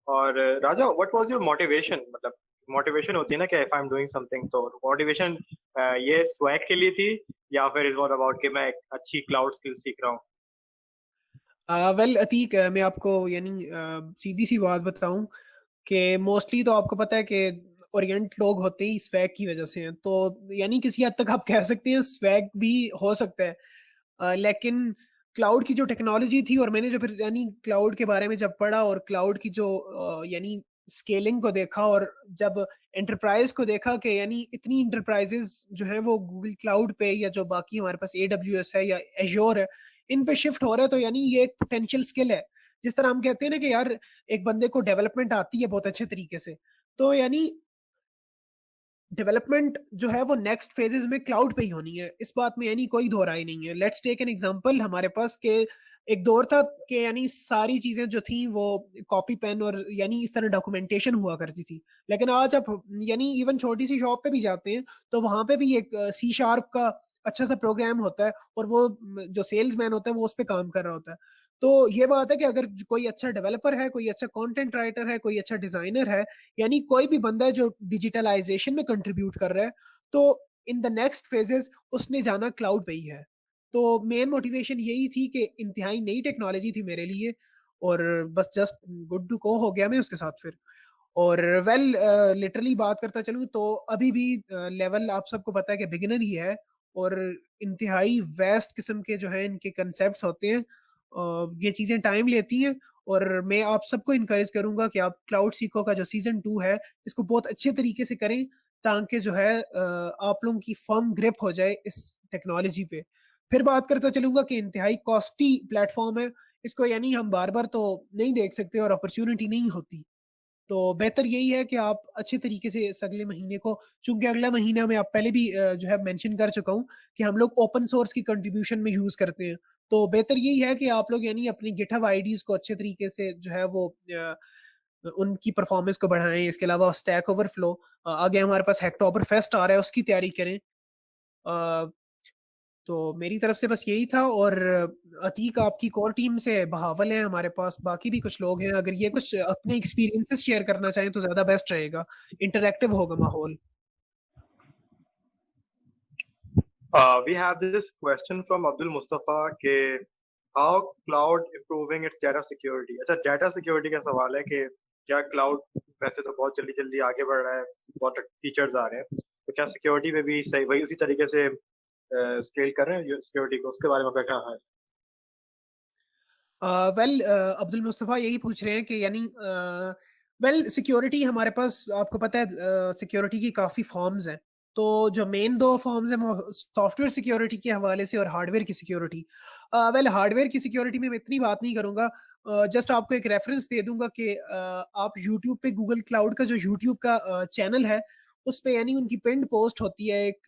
और राजा, what was your motivation? मतलब मोटिवेशन होती है ना कि if I'm doing something, तो मोटिवेशन ये स्वैग के लिए थी या फिर इज वॉट अबाउट कि मैं एक अच्छी क्लाउड स्किल सीख रहा हूँ? वेल अतीक, मैं आपको यानी सीधी सी बात बताऊं कि मोस्टली तो आपको पता है कि ओरिएंट लोग होते ही स्वैग की वजह से हैं, तो यानी किसी हद तक आप कह सकते हैं स्वैग भी हो सकता है। लेकिन क्लाउड की जो टेक्नोलॉजी थी, और मैंने जो फिर यानी क्लाउड के बारे में जब पढ़ा और क्लाउड की जो यानी स्केलिंग को देखा, और जब एंटरप्राइज को देखा कि यानी इतनी इंटरप्राइजेस जो है वो गूगल क्लाउड पे या जो बाकी हमारे पास AWS है या एज्योर है, इन पे शिफ्ट हो रहा है, तो यानी ये एक पोटेंशियल स्किल है। जिस तरह हम कहते हैं ना कि यार एक बंदे को डेवलपमेंट आती है बहुत अच्छे तरीके से, तो यानी डेवलपमेंट जो है वो नेक्स्ट फेजेस में क्लाउड पे ही होनी है, इस बात में यानी कोई दो राय नहीं है। लेट्स टेक एन एग्जांपल, हमारे पास के एक दौर था कि यानी सारी चीजें जो थी वो कॉपी पेन और यानी इस तरह डॉक्यूमेंटेशन हुआ करती थी। लेकिन आज आप यानी इवन छोटी सी शॉप पे भी जाते हैं, तो वहां पे भी एक C# का अच्छा सा प्रोग्राम होता है, और वो जो सेल्समैन होता है वो उस पर काम कर रहा होता है। तो ये बात है कि अगर कोई अच्छा डेवलपर है, कोई अच्छा कंटेंट राइटर है, कोई अच्छा डिजाइनर है, यानी कोई भी बंदा है जो डिजिटलाइजेशन में कंट्रीब्यूट कर रहा है, तो इन द नेक्स्ट फेजेस उसने जाना क्लाउड पे ही है। तो मेन मोटिवेशन यही थी कि इंतहाई नई टेक्नोलॉजी थी मेरे लिए, और बस जस्ट गुड टू गो हो गया मैं उसके साथ फिर। और वेल लिटरली बात करता चलूँ तो अभी भी लेवल आप सबको पता है कि बिगिनर ही है, और इंतहाई वेस्ट किस्म के जो है इनके कंसेप्ट्स होते हैं। ये चीज़ें टाइम लेती हैं, और मैं आप सबको इनकरेज करूंगा कि आप क्लाउड सीको का जो सीजन 2 है इसको बहुत अच्छे तरीके से करें, ताकि जो है आप लोगों की फर्म ग्रिप हो जाए इस टेक्नोलॉजी पे। फिर बात करता चलूंगा कि इंतहाई कॉस्टली प्लेटफॉर्म है, इसको यानी हम बार बार तो नहीं देख सकते और अपॉर्चुनिटी नहीं होती। तो बेहतर यही है कि आप अच्छे तरीके से इस अगले महीने को, चूंकि अगला महीना में आप पहले भी जो है मेंशन कर चुका हूँ कि हम लोग ओपन सोर्स की कंट्रीब्यूशन में यूज करते हैं, तो बेहतर यही है कि आप लोग यानी अपनी गिटहब आईडीज को अच्छे तरीके से जो है वो उनकी परफॉर्मेंस को बढ़ाएं। इसके अलावा स्टैक ओवरफ्लो, आगे हमारे पास हैकटॉपर फेस्ट आ रहा है, उसकी तैयारी करें। तो मेरी तरफ से बस यही था। और अतीक आपकी कोर टीम से बहावल है, हमारे पास बाकी भी कुछ लोग हैं, अगर ये कुछ अपने एक्सपीरियंसेस शेयर करना चाहें तो ज्यादा बेस्ट रहेगा, इंटरैक्टिव होगा माहौल। We have this question from Abdul Mustafa के how cloud improving its data security। अच्छा, data security का सवाल है कि क्या cloud वैसे तो बहुत जल्दी जल्दी आगे बढ़ रहा है, बहुत फीचर्स आ रहे हैं, तो क्या सिक्योरिटी में भी सही वही उसी तरीके से स्केल कर रहे हैं सिक्योरिटी को? उसके बारे में आपका क्या है? वेल अब्दुल मुस्तफ़ा यही पूछ रहे हैं कि यानी वेल सिक्योरिटी हमारे पास आपको पता है सिक्योरिटी की काफ़ी फॉर्म्स हैं। तो जो मेन दो फॉर्म्स हैं वो सॉफ्टवेयर सिक्योरिटी के हवाले से और हार्डवेयर की सिक्योरिटी। वेल हार्डवेयर की सिक्योरिटी में मैं इतनी बात नहीं करूंगा, जस्ट आपको एक रेफरेंस दे दूंगा कि आप यूट्यूब पे गूगल क्लाउड का जो यूट्यूब का चैनल है उस पे यानी उनकी पिंड पोस्ट होती है एक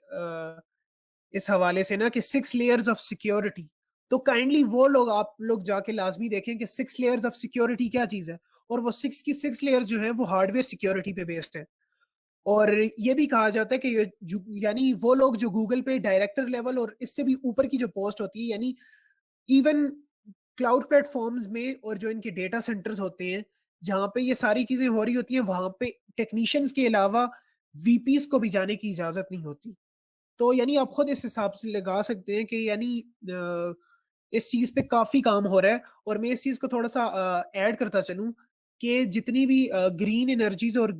इस हवाले से ना कि 6 लेयर्स ऑफ सिक्योरिटी। तो काइंडली वो लोग आप लोग जाके लाजमी देखें कि 6 लेयर्स ऑफ सिक्योरिटी क्या चीज है, और वो 6 की 6 लेयर्स जो हैं वो हार्डवेयर सिक्योरिटी पे बेस्ड है। और ये भी कहा जाता है कि ये यानी वो लोग जो गूगल पे डायरेक्टर लेवल और इससे भी ऊपर की जो पोस्ट होती है, यानी इवन क्लाउड प्लेटफॉर्म्स में और जो इनके डेटा सेंटर्स होते हैं जहां पे ये सारी चीजें हो रही होती हैं, वहां पे टेक्नीशियंस के अलावा वीपीस को भी जाने की इजाजत नहीं होती। तो यानी आप खुद इस हिसाब से लगा सकते हैं कि यानी इस चीज पे काफी काम हो रहा है। और मैं इस चीज को थोड़ा सा ऐड करता चलूं कि जितनी भी ग्रीन एनर्जीज और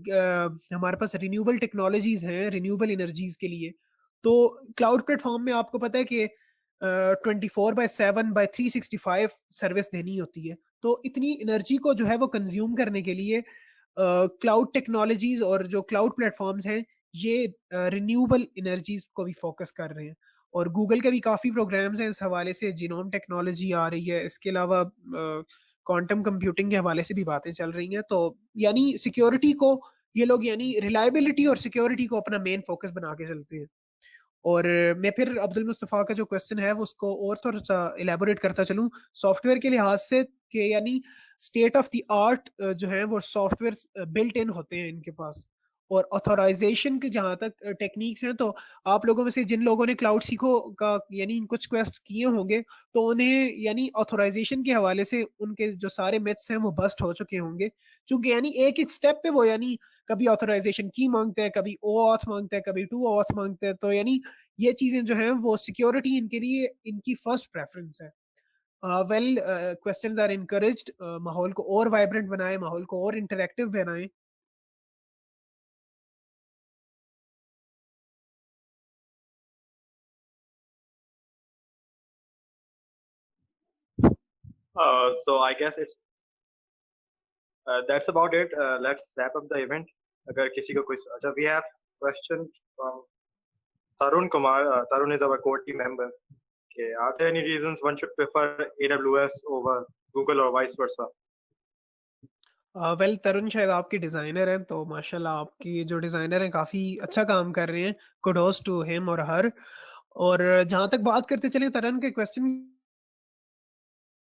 हमारे पास रिन्यूएबल टेक्नोलॉजीज हैं रिन्यूएबल एनर्जीज के लिए, तो क्लाउड प्लेटफॉर्म में आपको पता है कि 24/7/365 सर्विस देनी होती है। तो इतनी एनर्जी को जो है वो कंज्यूम करने के लिए क्लाउड टेक्नोलॉजीज और जो क्लाउड प्लेटफॉर्म्स हैं ये रिन्यूएबल एनर्जीज को भी फोकस कर रहे हैं। और गूगल के भी काफ़ी प्रोग्राम्स हैं इस हवाले से, जीनोम टेक्नोलॉजी आ रही है, इसके अलावा क्वांटम कंप्यूटिंग के हवाले से भी बातें चल रही हैं। तो यानी सिक्योरिटी को ये लोग यानी रिलायबिलिटी और सिक्योरिटी को अपना मेन फोकस बना के चलते हैं। और मैं फिर अब्दुल मुस्तफ़ा का जो क्वेश्चन है वो उसको और थोड़ा सा इलेबोरेट करता चलूँ सॉफ्टवेयर के लिहाज से, कि यानी स्टेट ऑफ द आर्ट जो है वो सॉफ्टवेयर बिल्ट इन होते हैं इनके पास। और ऑथोराइजेशन के जहाँ तक टेक्निक्स हैं, तो आप लोगों में से जिन लोगों ने क्लाउड सीखो का यानी कुछ क्वेस्ट किए होंगे तो उन्हें यानी ऑथोराइजेशन के हवाले से उनके जो सारे मिथ्स हैं वो बस्ट हो चुके होंगे। क्योंकि यानी एक एक स्टेप पे वो यानी कभी ऑथोराइजेशन की मांगते हैं, कभी ओ ऑथ मांगते हैं, कभी टू ऑथ मांगते हैं। तो यानी ये चीजें जो हैं वो सिक्योरिटी इनके लिए इनकी फर्स्ट प्रेफरेंस है। वेल क्वेश्चंस आर इनकरेज्ड, माहौल को और वाइब्रेंट बनाएं, माहौल को और इंटरेक्टिव बनाएं। So I guess it's that's about it. Let's wrap up the event. अगर किसी को कोई अच्छा, we have question from Tarun Kumar. Tarun is our core team member. Okay, are there any reasons one should prefer AWS over Google or vice versa? Well Tarun शायद आपके designer हैं, तो माशाल्लाह आपकी जो डिजाइनर हैं काफी अच्छा काम कर रहे हैं, कुडोस टू हिम और हर। और जहां तक बात करते चले तरुण के क्वेश्चन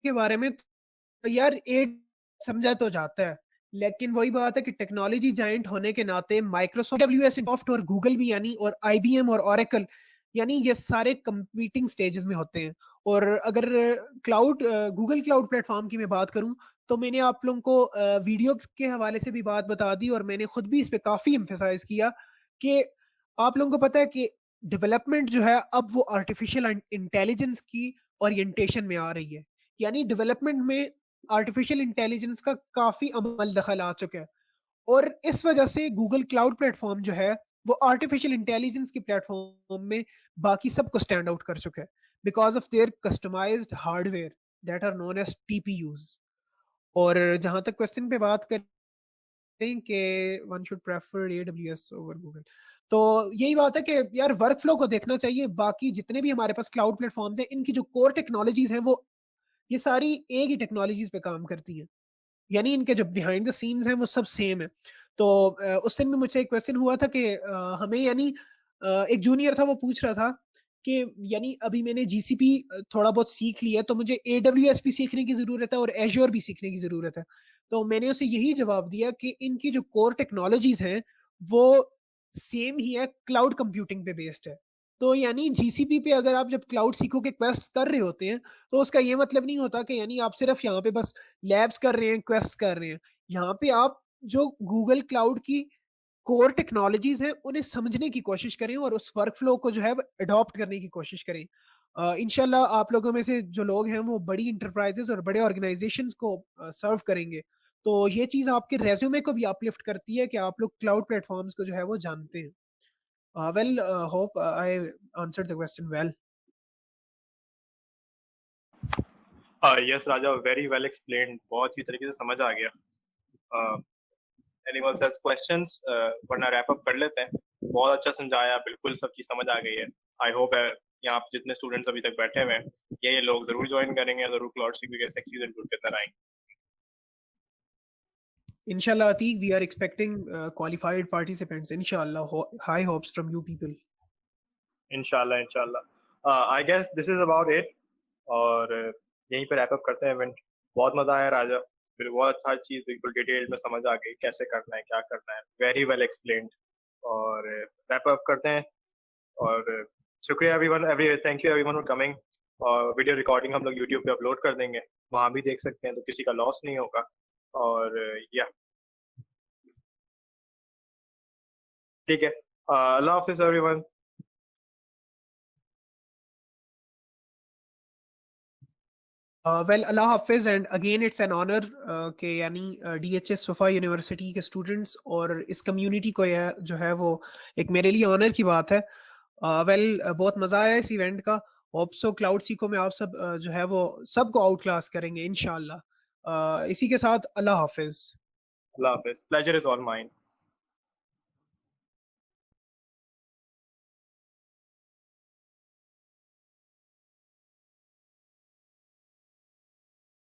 के बारे में, तो यार एक समझा तो जाता है, लेकिन वही बात है कि टेक्नोलॉजी जायंट होने के नाते माइक्रोसॉफ्ट AWS और गूगल भी यानी और IBM और ओरेकल यानी ये सारे कंपीटिंग स्टेजेस में होते हैं। और अगर क्लाउड गूगल क्लाउड प्लेटफॉर्म की मैं बात करूं तो मैंने आप लोगों को वीडियो के हवाले से भी बात बता दी, और मैंने खुद भी इस पे काफी एम्फेसाइज किया कि आप लोगों को पता है कि डेवलपमेंट जो है अब वो आर्टिफिशियल इंटेलिजेंस की ओरिएंटेशन में आ रही है। यानी डेवलपमेंट में आर्टिफिशियल इंटेलिजेंस का काफी अमल दखल आ चुका है। और इस वजह से गूगल क्लाउड प्लेटफॉर्म जो है वो आर्टिफिशियल इंटेलिजेंस के प्लेटफॉर्म में बाकी सबको स्टैंड आउट कर चुका है because of their customized hardware that are known as TPUs। और जहां तक क्वेश्चन पे बात करें कि one should prefer AWS over Google, तो यही बात है कि यार वर्क फ्लो को देखना चाहिए। बाकी जितने भी हमारे पास क्लाउड प्लेटफॉर्म्स हैं इनकी जो कोर टेक्नोलॉजीज हैं वो ये सारी एक ही टेक्नोलॉजीज पे काम करती हैं, यानी इनके जो बिहाइंड द सीन्स हैं वो सब सेम है। तो उस दिन भी मुझसे एक क्वेश्चन हुआ था कि हमें यानी एक जूनियर था वो पूछ रहा था कि यानी अभी मैंने GCP थोड़ा बहुत सीख लिया तो मुझे AWS भी सीखने की जरूरत है और Azure भी सीखने की जरूरत है। तो मैंने उसे यही जवाब दिया कि इनकी जो कोर टेक्नोलॉजीज हैं वो सेम ही है, क्लाउड कंप्यूटिंग पे बेस्ड है। तो यानी GCP पे अगर आप जब क्लाउड सीखो के क्वेस्ट कर रहे होते हैं तो उसका ये मतलब नहीं होता कि यानी आप सिर्फ यहाँ पे बस लैब्स कर रहे हैं, क्वेस्ट कर रहे हैं। यहाँ पे आप जो गूगल क्लाउड की कोर टेक्नोलॉजीज हैं उन्हें समझने की कोशिश करें और उस वर्कफ्लो को जो है अडॉप्ट करने की कोशिश करें। इंशाल्लाह आप लोगों में से जो लोग हैं वो बड़ी इंटरप्राइजेस और बड़े ऑर्गेनाइजेशंस को सर्व करेंगे, तो ये चीज आपके रेज्यूमे को भी अपलिफ्ट करती है कि आप लोग क्लाउड प्लेटफॉर्म्स को जो है वो जानते हैं। Well, hope I answered the question well. Yes Raja, very well explained, बहुत ही तरीके से समझ आ गया। एनीवन हैज क्वेश्चंस वरना रैप अप कर लेते हैं। बहुत अच्छा समझाया, बिल्कुल सब चीज समझ आ गई है। आई होप यहाँ पे जितने स्टूडेंट्स अभी तक बैठे हुए हैं ये लोग जरूर ज्वाइन करेंगे, जरूर क्लाउड सीखने के सीजन 2 के अंदर आएंगे Inshallah, Ateek, we are expecting qualified participants. Inshallah, high hopes from you people. इंशाल्लाह इंशाल्लाह। I guess this is about it, और यहीं पे रैप अप करते हैं इवेंट। बहुत मजा आया राजा, फिर बहुत अच्छा चीज बिल्कुल डिटेल में समझ आ गई कैसे करना है, क्या करना है, वेरी वेल एक्सप्लेन्ड। और रैप अप करते हैं, और शुक्रिया everyone, thank you everyone for coming. और वीडियो रिकॉर्डिंग हम लोग यूट्यूब पे अपलोड कर देंगे, वहाँ भी देख सकते हैं, तो किसी का लॉस नहीं होगा। और या ठीक है, अल्लाह हाफिज everyone. Well, Allah Hafiz, and again it's an honor कि यानी DHS सोफा यूनिवर्सिटी के स्टूडेंट्स और इस कम्युनिटी को यह जो है वो एक मेरे लिए ऑनर की बात है। बहुत मज़ा आया इस इवेंट का। होप सो क्लाउड सीको में आप सब जो है वो सबको आउट क्लास करेंगे इंशाल्लाह। इसी के साथ अल्लाह हाफिज। अल्लाह हाफिज, प्लेजर इज ऑल माइन।